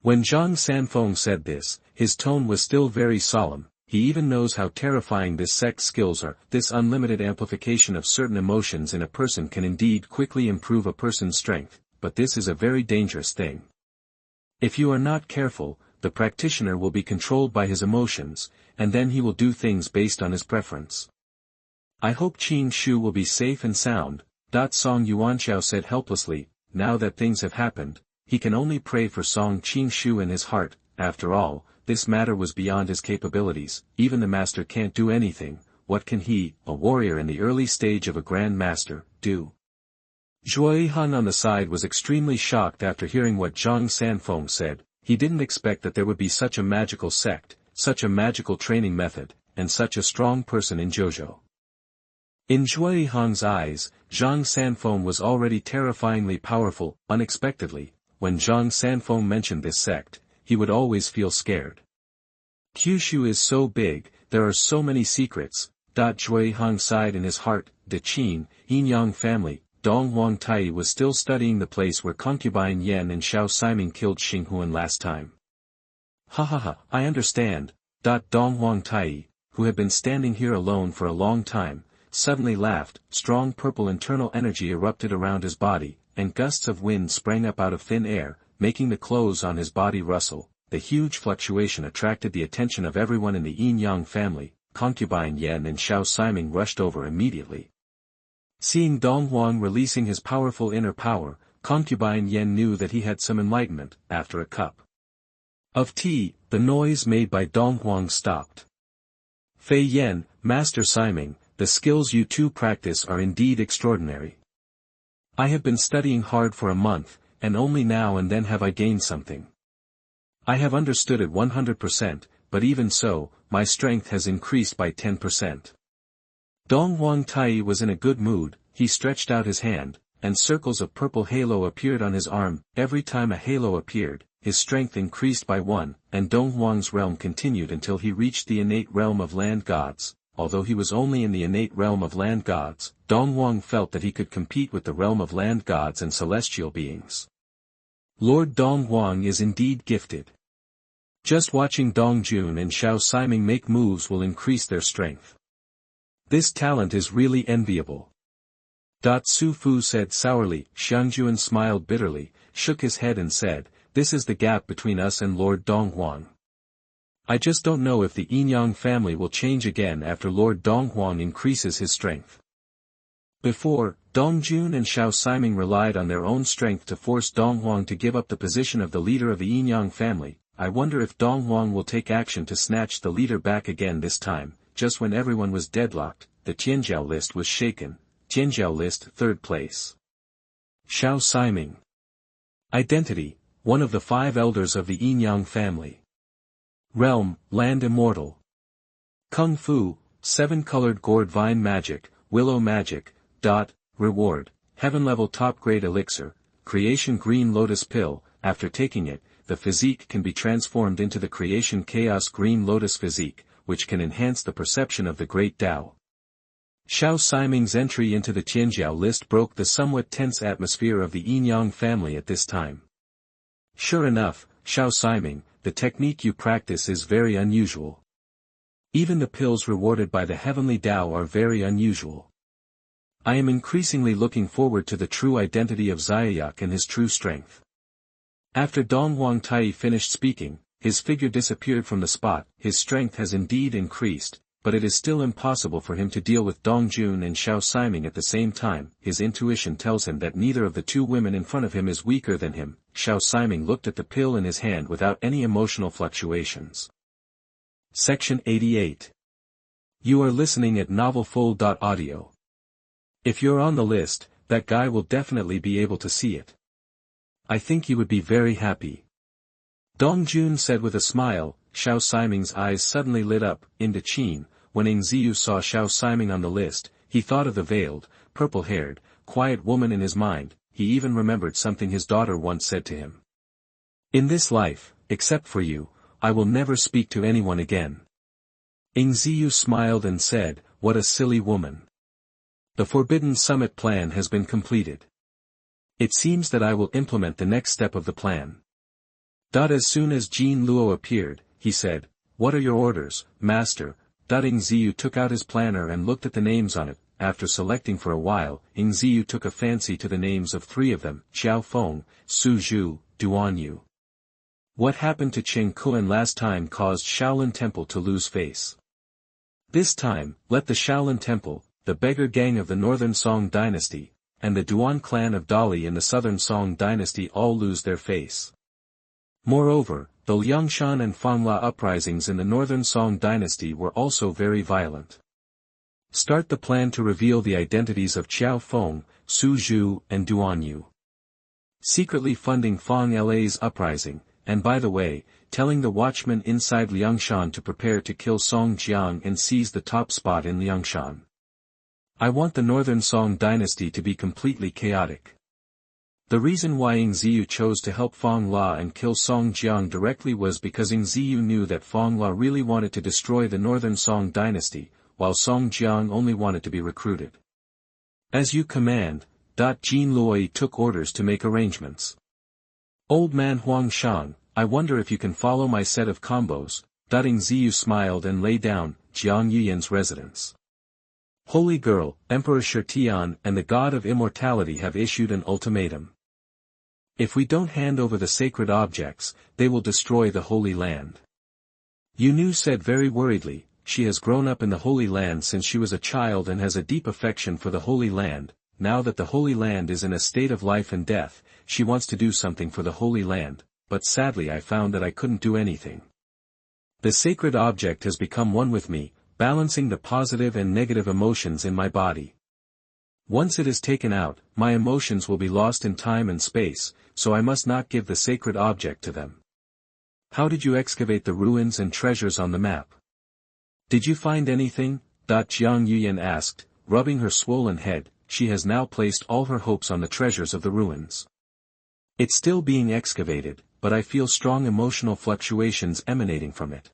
When Zhang Sanfeng said this, his tone was still very solemn. He even knows how terrifying this sect's skills are. This unlimited amplification of certain emotions in a person can indeed quickly improve a person's strength, but this is a very dangerous thing. If you are not careful, the practitioner will be controlled by his emotions, and then he will do things based on his preference. I hope Qingshu will be safe and sound. Song Yuanxiao said helplessly. Now that things have happened, he can only pray for Song Qingshu in his heart. After all, this matter was beyond his capabilities. Even the master can't do anything. What can he, a warrior in the early stage of a grand master, do? Zhuai on the side was extremely shocked after hearing what Zhang Sanfeng said. He didn't expect that there would be such a magical sect, such a magical training method, and such a strong person in Jiuzhou. In Zhuai eyes, Zhang Sanfeng was already terrifyingly powerful. Unexpectedly, when Zhang Sanfeng mentioned this sect, he would always feel scared. Kyushu is so big, there are so many secrets. Zhuai sighed in his heart. The Qin, Yin family, Dong Huang Tai was still studying the place where concubine Yan and Xiao Siming killed Xuanhuan last time. I understand. Dong Huang Tai, who had been standing here alone for a long time, suddenly laughed. Strong purple internal energy erupted around his body, and gusts of wind sprang up out of thin air, making the clothes on his body rustle. The huge fluctuation attracted the attention of everyone in the Yin family. Concubine Yan and Xiao Siming rushed over immediately. Seeing Dong Huang releasing his powerful inner power, concubine Yan knew that he had some enlightenment. After a cup of tea, the noise made by Dong Huang stopped. Fei Yan, Master Siming, the skills you two practice are indeed extraordinary. I have been studying hard for a month, and only now and then have I gained something. I have understood it 100%, but even so, my strength has increased by 10%. Dong Huang Tai was in a good mood. He stretched out his hand, and circles of purple halo appeared on his arm. Every time a halo appeared, his strength increased by 1, and Dong Huang's realm continued until he reached the innate realm of land gods. Although he was only in the innate realm of land gods, Dong Huang felt that he could compete with the realm of land gods and celestial beings. Lord Dong Huang is indeed gifted. Just watching Dong Jun and Xiao Siming make moves will increase their strength. This talent is really enviable. Su Fu said sourly. Xiangjuan smiled bitterly, shook his head and said, this is the gap between us and Lord Dong Huang. I just don't know if the Yin family will change again after Lord Dong Huang increases his strength. Before, Dong Jun and Xiao Siming relied on their own strength to force Dong Huang to give up the position of the leader of the Yin family. I wonder if Dong Huang will take action to snatch the leader back again this time. Just when everyone was deadlocked, the Tianjiao list was shaken. Tianjiao list 3rd place. Xiao Siming. Identity, one of the 5 elders of the Yin-Yang family. Realm, land immortal. Kung Fu, 7-colored gourd vine magic, willow magic. Reward, heaven level top grade elixir, creation green lotus pill. After taking it, the physique can be transformed into the creation chaos green lotus physique, which can enhance the perception of the great Tao. Xiao Siming's entry into the Tianjiao list broke the somewhat tense atmosphere of the Yin-Yang family at this time. Sure enough, Xiao Siming, the technique you practice is very unusual. Even the pills rewarded by the heavenly Tao are very unusual. I am increasingly looking forward to the true identity of Xiaoyak and his true strength. After Dong Huangtai finished speaking, his figure disappeared from the spot. His strength has indeed increased, but it is still impossible for him to deal with Dong Jun and Xiao Siming at the same time. His intuition tells him that neither of the 2 women in front of him is weaker than him. Xiao Siming looked at the pill in his hand without any emotional fluctuations. Section 88. You are listening at novelfull.audio. If you're on the list, that guy will definitely be able to see it. I think you would be very happy. Dong Jun said with a smile. Xiao Siming's eyes suddenly lit up. Into Qin, when Ying Ziyu saw Xiao Siming on the list, he thought of the veiled, purple-haired, quiet woman in his mind. He even remembered something his daughter once said to him. In this life, except for you, I will never speak to anyone again. Ying Ziyu smiled and said, what a silly woman. The Forbidden Summit plan has been completed. It seems that I will implement the next step of the plan. As soon as Jin Luo appeared, he said, what are your orders, master? Ying Ziyu took out his planner and looked at the names on it. After selecting for a while, Ying Ziyu took a fancy to the names of 3 of them, Xiao Feng, Su Zhu, Duan Yu. What happened to Cheng Kuan last time caused Shaolin Temple to lose face. This time, let the Shaolin Temple, the beggar gang of the Northern Song Dynasty, and the Duan clan of Dali in the Southern Song Dynasty all lose their face. Moreover, the Liangshan and Fangla uprisings in the Northern Song Dynasty were also very violent. Start the plan to reveal the identities of Xiao Feng, Su Zhu and Duan Yu. Secretly funding Fang La's uprising, and by the way, telling the watchmen inside Liangshan to prepare to kill Song Jiang and seize the top spot in Liangshan. I want the Northern Song Dynasty to be completely chaotic. The reason why Ying Ziyu chose to help Fang La and kill Song Jiang directly was because Ying Ziyu knew that Fang La really wanted to destroy the Northern Song Dynasty, while Song Jiang only wanted to be recruited. As you command. Jin Luo took orders to make arrangements. Old man Huang Shang, I wonder if you can follow my set of combos. Ying Ziyu smiled and lay down. Jiang Yuyan's residence. Holy Girl, Emperor Shirtian and the God of Immortality have issued an ultimatum. If we don't hand over the sacred objects, they will destroy the Holy Land. Yunu said very worriedly, she has grown up in the Holy Land since she was a child and has a deep affection for the Holy Land. Now that the Holy Land is in a state of life and death, she wants to do something for the Holy Land, but sadly I found that I couldn't do anything. The sacred object has become one with me, balancing the positive and negative emotions in my body. Once it is taken out, my emotions will be lost in time and space, so I must not give the sacred object to them. How did you excavate the ruins and treasures on the map? Did you find anything? Jiang Yuyan asked, rubbing her swollen head. She has now placed all her hopes on the treasures of the ruins. It's still being excavated, but I feel strong emotional fluctuations emanating from it.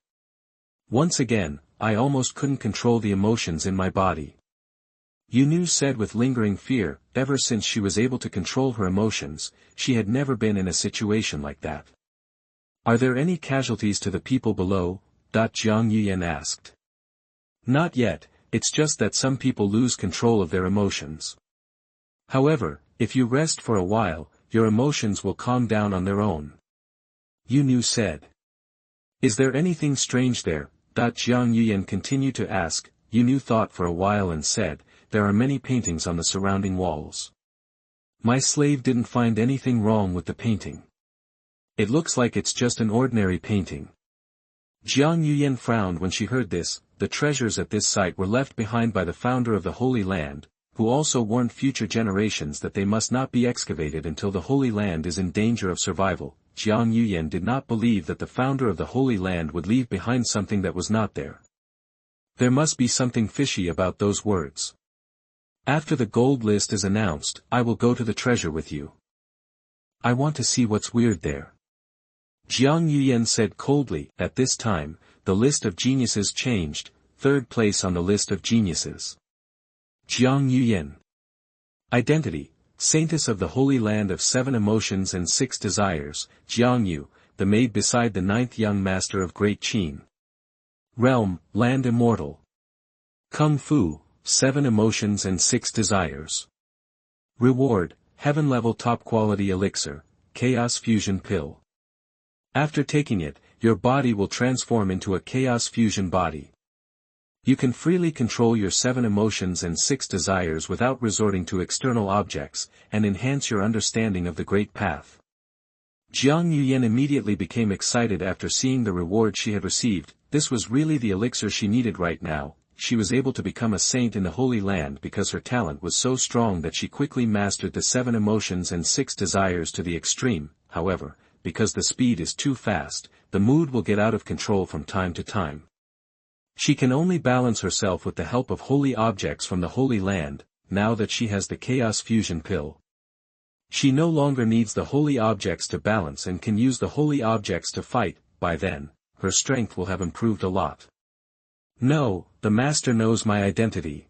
Once again, I almost couldn't control the emotions in my body. Yunu said with lingering fear. Ever since she was able to control her emotions, she had never been in a situation like that. Are there any casualties to the people below? Jiang Yuyan asked. Not yet, it's just that some people lose control of their emotions. However, if you rest for a while, your emotions will calm down on their own. Yunu said. Is there anything strange there? Jiang Yuyan continued to ask. Yunu thought for a while and said, there are many paintings on the surrounding walls. My slave didn't find anything wrong with the painting. It looks like it's just an ordinary painting. Jiang Yuyan frowned when she heard this. the treasures at this site were left behind by the founder of the Holy Land, who also warned future generations that they must not be excavated until the Holy Land is in danger of survival. Jiang Yuyan did not believe that the founder of the Holy Land would leave behind something that was not there. There must be something fishy about those words. After the gold list is announced, I will go to the treasure with you. I want to see what's weird there. Jiang Yuyan said coldly. At this time, the list of geniuses changed, third place on the list of geniuses. Jiang Yuyan. Identity, Saintess of the Holy Land of 7 Emotions and 6 Desires, Jiang Yu, the maid beside the 9th young master of Great Qin. Realm, Land Immortal. Kung Fu, 7 Emotions and 6 Desires. Reward, Heaven-level top-quality elixir, Chaos Fusion Pill. After taking it, your body will transform into a Chaos Fusion body. You can freely control your 7 emotions and 6 desires without resorting to external objects, and enhance your understanding of the Great Path. Jiang Yuyan immediately became excited after seeing the reward she had received. This was really the elixir she needed right now. She was able to become a saint in the Holy Land because her talent was so strong that she quickly mastered the 7 emotions and 6 desires to the extreme. However, because the speed is too fast, the mood will get out of control from time to time. She can only balance herself with the help of holy objects from the Holy Land, now that she has the Chaos Fusion Pill. She no longer needs the holy objects to balance and can use the holy objects to fight. By then, her strength will have improved a lot. No, the master knows my identity.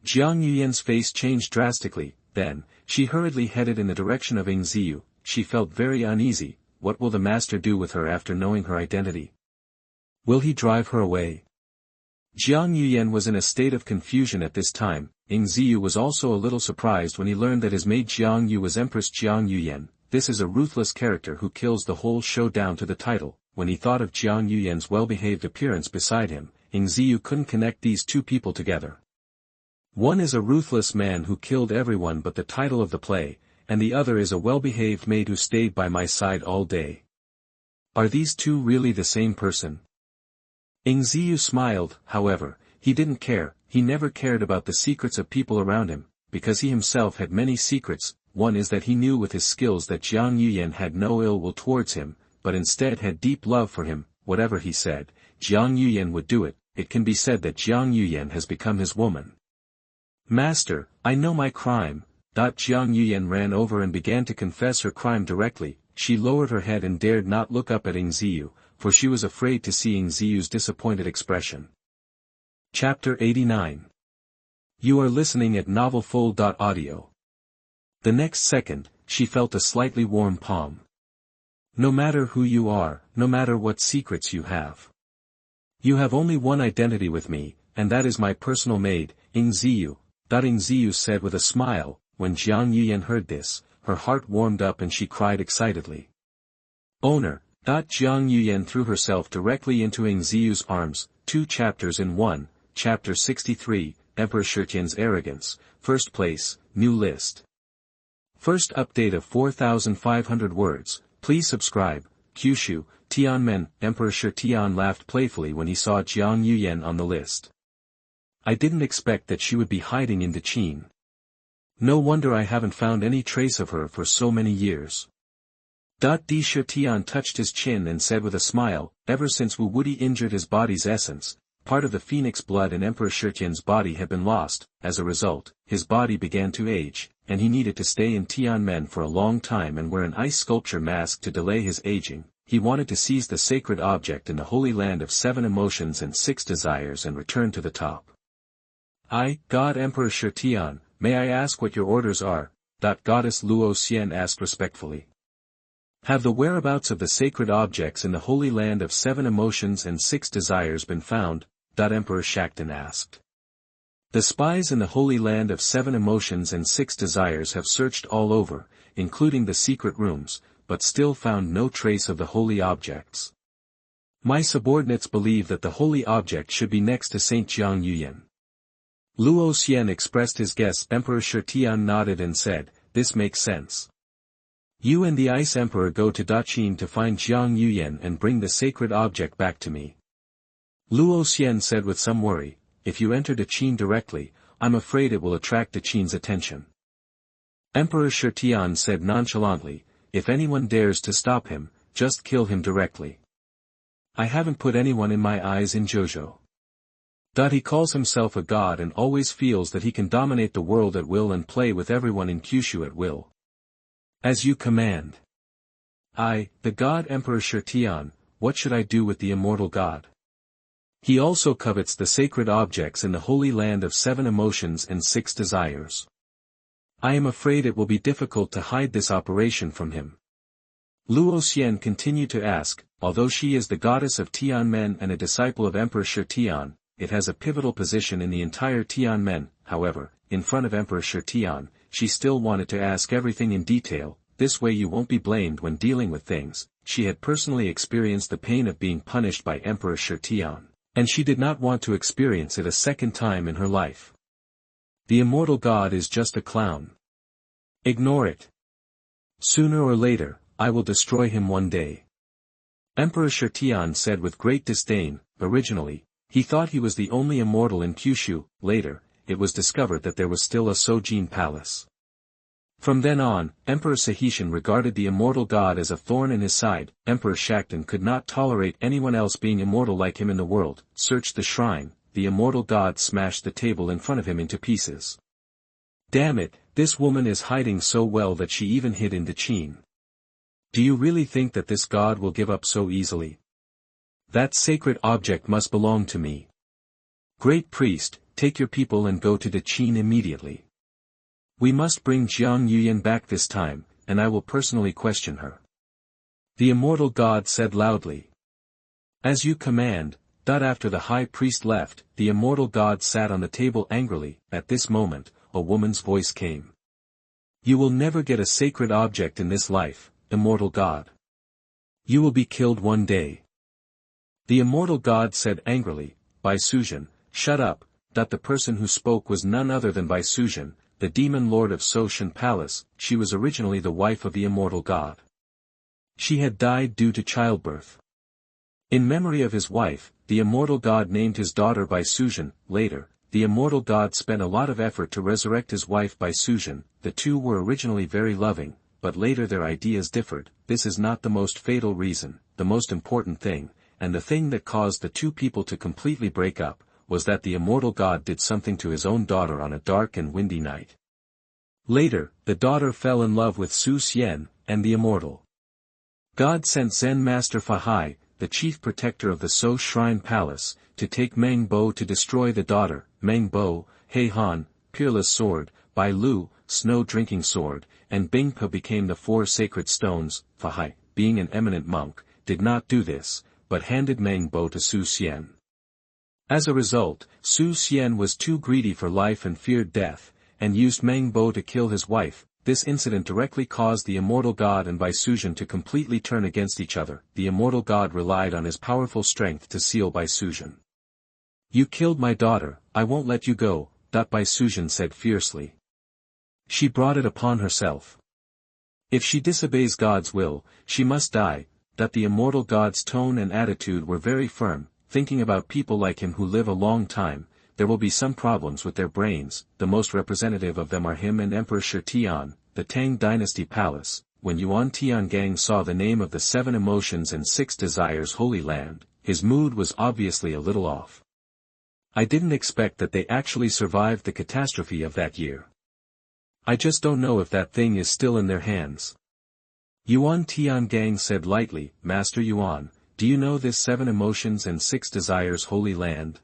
Jiang Yuyan's face changed drastically. Then, she hurriedly headed in the direction of Ying Ziyu. She felt very uneasy. What will the master do with her after knowing her identity? Will he drive her away? Jiang Yuyan was in a state of confusion at this time. Ying Ziyu was also a little surprised when he learned that his maid Jiang Yu was Empress Jiang Yuyan. This is a ruthless character who kills the whole show down to the title. When he thought of Jiang Yuyan's well-behaved appearance beside him, Ying Ziyu couldn't connect these two people together. One is a ruthless man who killed everyone but the title of the play, and the other is a well-behaved maid who stayed by my side all day. Are these two really the same person? Ying Ziyu smiled. However, he didn't care. He never cared about the secrets of people around him, because he himself had many secrets. One is that he knew with his skills that Jiang Yuyan had no ill will towards him, but instead had deep love for him. Whatever he said, Jiang Yuyan would do it. It can be said that Jiang Yuyan has become his woman. Master, I know my crime. Jiang Yuyan ran over and began to confess her crime directly. She lowered her head and dared not look up at Ying Ziyu, for she was afraid to see Ying Ziyu's disappointed expression. Chapter 89. You are listening at novelfull.audio. The next second, she felt a slightly warm palm. No matter who you are, no matter what secrets you have. You have only one identity with me, and that is my personal maid, Ying Ziyu. Ying Ziyu said with a smile. When Jiang Yuyan heard this, her heart warmed up and she cried excitedly. Owner. Jiang Yuyan threw herself directly into Ying Ziyu's arms. 2 chapters in 1, Chapter 63, Emperor Shutian's Arrogance, First Place, New List. First update of 4,500 words. Please subscribe. Kyushu, Tianmen. Emperor Shutian laughed playfully when he saw Jiang Yuyan on the list. I didn't expect that she would be hiding in Qin. No wonder I haven't found any trace of her for so many years. Di Shutian touched his chin and said with a smile, ever since Wu Wudi injured his body's essence, part of the phoenix blood in Emperor Shutian's body had been lost. As a result, his body began to age, and he needed to stay in Tianmen for a long time and wear an ice sculpture mask to delay his aging. He wanted to seize the sacred object in the Holy Land of 7 emotions and 6 desires and return to the top. God Emperor Shutian, may I ask what your orders are? Goddess Luo Xian asked respectfully. Have the whereabouts of the sacred objects in the Holy Land of 7 emotions and 6 desires been found? Emperor Shaktan asked. The spies in the Holy Land of 7 emotions and 6 desires have searched all over, including the secret rooms, but still found no trace of the holy objects. My subordinates believe that the holy object should be next to Saint Jiang Yuyan. Luo Xian expressed his guess. Emperor Shutian nodded and said, this makes sense. You and the Ice Emperor go to Qin to find Jiang Yuyan and bring the sacred object back to me. Luo Xian said with some worry, if you enter the Qin directly, I'm afraid it will attract the Qin's attention. Emperor Shutian said nonchalantly, if anyone dares to stop him, just kill him directly. I haven't put anyone in my eyes in Jiuzhou. He calls himself a god and always feels that he can dominate the world at will and play with everyone in Kyushu at will. As you command. I, the god Emperor Shutian, what should I do with the immortal god? He also covets the sacred objects in the holy land of 7 emotions and 6 desires. I am afraid it will be difficult to hide this operation from him. Luo Xian continued to ask, although she is the goddess of Tianmen and a disciple of Emperor Shutian, it has a pivotal position in the entire Tianmen. However, in front of Emperor Shutian, she still wanted to ask everything in detail, this way you won't be blamed when dealing with things. She had personally experienced the pain of being punished by Emperor Shutian, and she did not want to experience it a second time in her life. The immortal god is just a clown. Ignore it. Sooner or later, I will destroy him one day. Emperor Shutian said with great disdain. Originally, he thought he was the only immortal in Kyushu. Later, it was discovered that there was still a Sojin palace. From then on, Emperor Sahishan regarded the immortal god as a thorn in his side. Emperor Shaktan could not tolerate anyone else being immortal like him in the world. Searched the shrine, the immortal god smashed the table in front of him into pieces. Damn it, this woman is hiding so well that she even hid in the Qin. Do you really think that this god will give up so easily? That sacred object must belong to me. Great priest, take your people and go to the Qin immediately. We must bring Jiang Yuyan back this time, and I will personally question her. The immortal god said loudly. As you command. After the high priest left, the immortal god sat on the table angrily. At this moment, a woman's voice came. You will never get a sacred object in this life, immortal god. You will be killed one day. The immortal god said angrily, Bai Suzhen, shut up. The person who spoke was none other than Bai Suzhen, the demon lord of Soshan Palace. She was originally the wife of the immortal god. She had died due to childbirth. In memory of his wife, the immortal god named his daughter Bai Suzhen. Later, the immortal god spent a lot of effort to resurrect his wife Bai Suzhen. The two were originally very loving, but later their ideas differed. This is not the most fatal reason. The most important thing, and the thing that caused the two people to completely break up, was that the immortal god did something to his own daughter on a dark and windy night. Later, the daughter fell in love with Su Xian, and the immortal god sent Zen Master Fahai, the chief protector of the So Shrine Palace, to take Meng Bo to destroy the daughter. Meng Bo, He Han, Peerless Sword, Bai Lu, Snow Drinking Sword, and Bingpa became the 4 sacred stones. Fahai, being an eminent monk, did not do this, but handed Meng Bo to Su Xian. As a result, Su Xian was too greedy for life and feared death, and used Meng Bo to kill his wife. This incident directly caused the immortal god and Bai Suzhen to completely turn against each other. The immortal god relied on his powerful strength to seal Bai Suzhen. You killed my daughter, I won't let you go, Bai Suzhen said fiercely. She brought it upon herself. If she disobeys God's will, she must die. The immortal god's tone and attitude were very firm. Thinking about people like him who live a long time, there will be some problems with their brains. The most representative of them are him and Emperor Shutian, the Tang Dynasty Palace. When Yuan Tiangang saw the name of the 7 emotions and 6 desires Holy Land, his mood was obviously a little off. I didn't expect that they actually survived the catastrophe of that year. I just don't know if that thing is still in their hands. Yuan Tiangang said lightly, Master Yuan, do you know this 7 emotions and 6 desires Holy Land?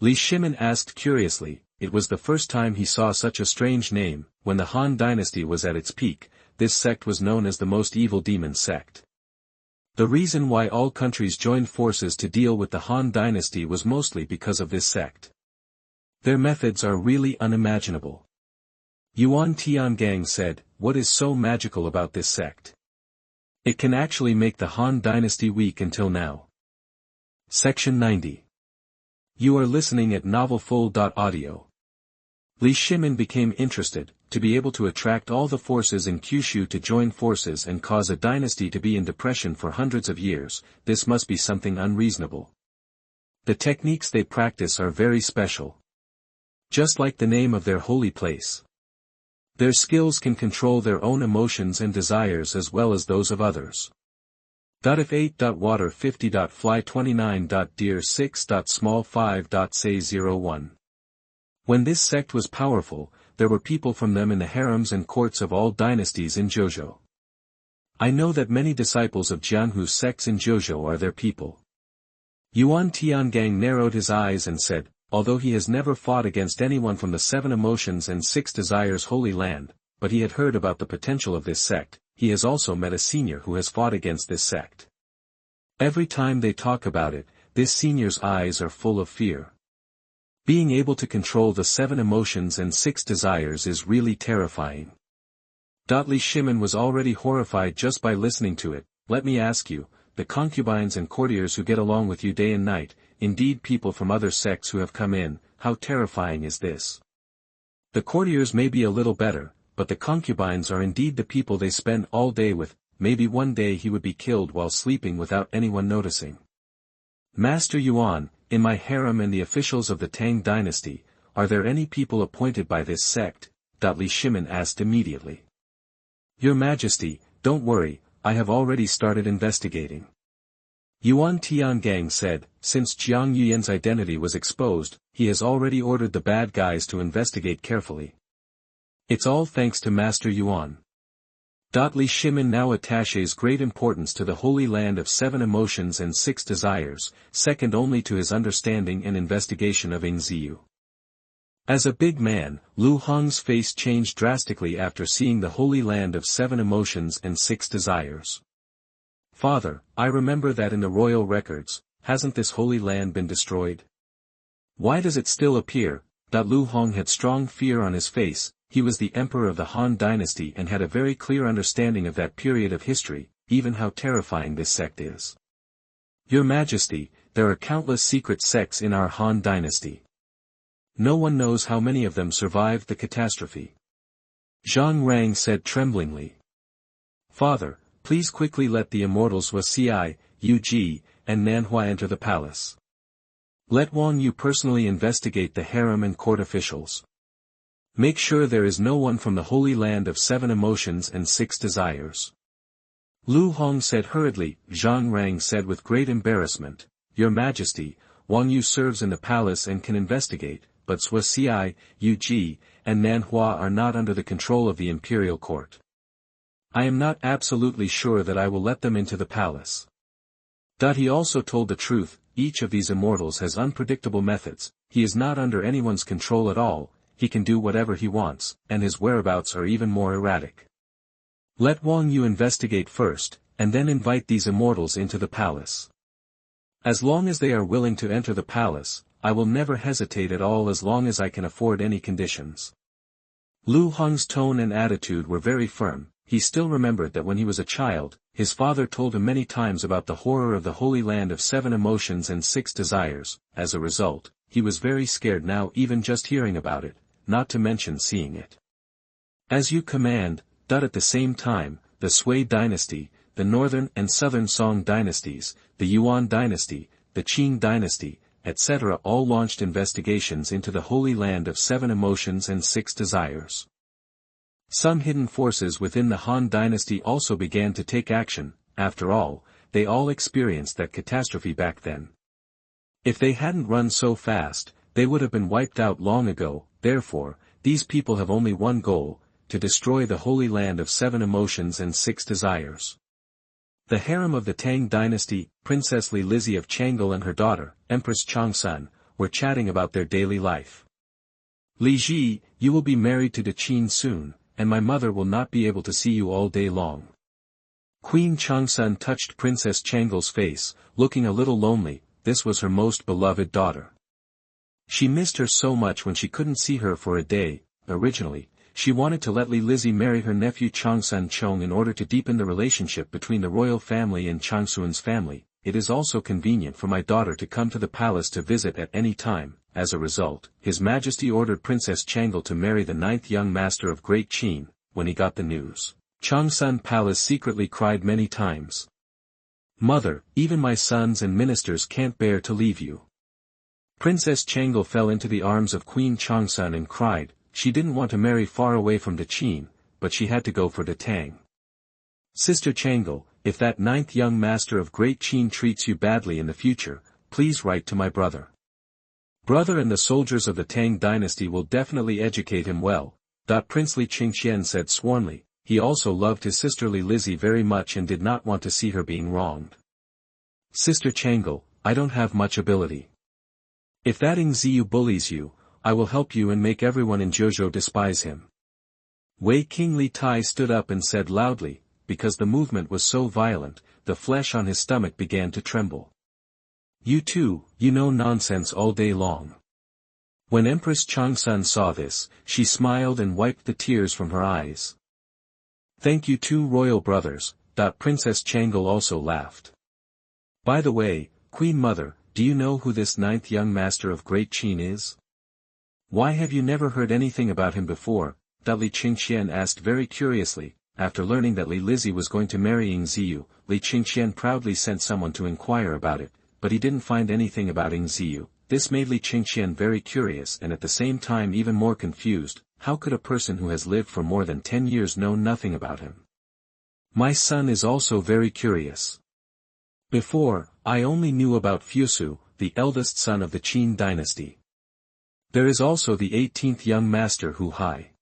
Li Shimin asked curiously. It was the first time he saw such a strange name. When the Han Dynasty was at its peak, this sect was known as the most evil demon sect. The reason why all countries joined forces to deal with the Han Dynasty was mostly because of this sect. Their methods are really unimaginable. Yuan Tiangang said, what is so magical about this sect? It can actually make the Han Dynasty weak until now. Section 90. You are listening at novelfull.audio. Li Shimin became interested. To be able to attract all the forces in Kyushu to join forces and cause a dynasty to be in depression for hundreds of years, this must be something unreasonable. The techniques they practice are very special. Just like the name of their holy place. Their skills can control their own emotions and desires as well as those of others. If 8.water 50.fly 29.deer 6.small 5.say 01. When this sect was powerful, there were people from them in the harems and courts of all dynasties in Jiuzhou. I know that many disciples of Jianghu's sects in Jiuzhou are their people. Yuan Tiangang narrowed his eyes and said, although he has never fought against anyone from the 7 emotions and 6 desires holy land, but he had heard about the potential of this sect, he has also met a senior who has fought against this sect. Every time they talk about it, this senior's eyes are full of fear. Being able to control the 7 emotions and 6 desires is really terrifying. Li Shimin was already horrified just by listening to it. Let me ask you, the concubines and courtiers who get along with you day and night, indeed people from other sects who have come in, how terrifying is this? The courtiers may be a little better, but the concubines are indeed the people they spend all day with. Maybe one day he would be killed while sleeping without anyone noticing. Master Yuan, in my harem and the officials of the Tang Dynasty, are there any people appointed by this sect? Li Shimin asked immediately. Your Majesty, don't worry, I have already started investigating. Yuan Tiangang said, since Jiang Yuyan's identity was exposed, he has already ordered the bad guys to investigate carefully. It's all thanks to Master Yuan. Li Shimin now attaches great importance to the Holy Land of 7 emotions and 6 desires, second only to his understanding and investigation of Ying Ziyu. As a big man, Lu Hong's face changed drastically after seeing the Holy Land of 7 emotions and 6 desires. Father, I remember that in the royal records, hasn't this Holy Land been destroyed? Why does it still appear? Lu Hong had strong fear on his face. He was the emperor of the Han Dynasty and had a very clear understanding of that period of history, even how terrifying this sect is. Your Majesty, there are countless secret sects in our Han Dynasty. No one knows how many of them survived the catastrophe. Zhang Rang said tremblingly. Father, please quickly let the immortals Wasi, Yu Ji, and Nanhua enter the palace. Let Wang Yu personally investigate the harem and court officials. Make sure there is no one from the Holy Land of 7 emotions and 6 desires. Lu Hong said hurriedly. Zhang Rang said with great embarrassment, Your Majesty, Wang Yu serves in the palace and can investigate, but Wasi, Yu Ji, and Nanhua are not under the control of the imperial court. I am not absolutely sure that I will let them into the palace. He also told the truth, each of these immortals has unpredictable methods, he is not under anyone's control at all, he can do whatever he wants, and his whereabouts are even more erratic. Let Wang Yu investigate first, and then invite these immortals into the palace. As long as they are willing to enter the palace, I will never hesitate at all as long as I can afford any conditions. Lu Hong's tone and attitude were very firm. He still remembered that when he was a child, his father told him many times about the horror of the Holy Land of 7 emotions and 6 desires. As a result, he was very scared now even just hearing about it, not to mention seeing it. As you command. At the same time, the Sui dynasty, the northern and southern Song dynasties, the Yuan dynasty, the Qin dynasty, etc. all launched investigations into the Holy Land of 7 emotions and 6 desires. Some hidden forces within the Han dynasty also began to take action. After all, they all experienced that catastrophe back then. If they hadn't run so fast, they would have been wiped out long ago. Therefore, these people have only one goal, to destroy the Holy Land of 7 emotions and 6 desires. The harem of the Tang dynasty, Princess Li Lizzie of Chang'e and her daughter, Empress Changsun, were chatting about their daily life. Li Ji, you will be married to Qin soon, and my mother will not be able to see you all day long. Queen Changsun touched Princess Chang'e's face, looking a little lonely. This was her most beloved daughter. She missed her so much when she couldn't see her for a day. Originally, she wanted to let Li Lizzie marry her nephew Changsun Chong in order to deepen the relationship between the royal family and Changsun's family. It is also convenient for my daughter to come to the palace to visit at any time. As a result, His Majesty ordered Princess Chang'e to marry the 9th young master of Great Qin. When he got the news, Changsun Palace secretly cried many times. Mother, even my sons and ministers can't bear to leave you. Princess Changel fell into the arms of Queen Changsun and cried. She didn't want to marry far away from the Qin, but she had to go for the Tang. Sister Changel, if that ninth young master of Great Qin treats you badly in the future, please write to my brother. Brother and the soldiers of the Tang dynasty will definitely educate him well. Princely Qingxian said swornly. He also loved his sisterly Lizzie very much and did not want to see her being wronged. Sister Changel, I don't have much ability. If that Ying Ziyu bullies you, I will help you and make everyone in Jiuzhou despise him. Wei King Li Tai stood up and said loudly, because the movement was so violent, the flesh on his stomach began to tremble. You too, you know nonsense all day long. When Empress Changsun saw this, she smiled and wiped the tears from her eyes. Thank you two royal brothers. Princess Changel also laughed. By the way, Queen Mother, do you know who this ninth young master of Great Qin is? Why have you never heard anything about him before? Li Qingxian asked very curiously. After learning that Li Lizzie was going to marry Ying Ziyu, Li Qingxian proudly sent someone to inquire about it, but he didn't find anything about Ying Ziyu. This made Li Qingxian very curious and at the same time even more confused. How could a person who has lived for more than 10 years know nothing about him? My son is also very curious. Before, I only knew about Fusu, the eldest son of the Qin Dynasty. There is also the 18th young master Hu Hai.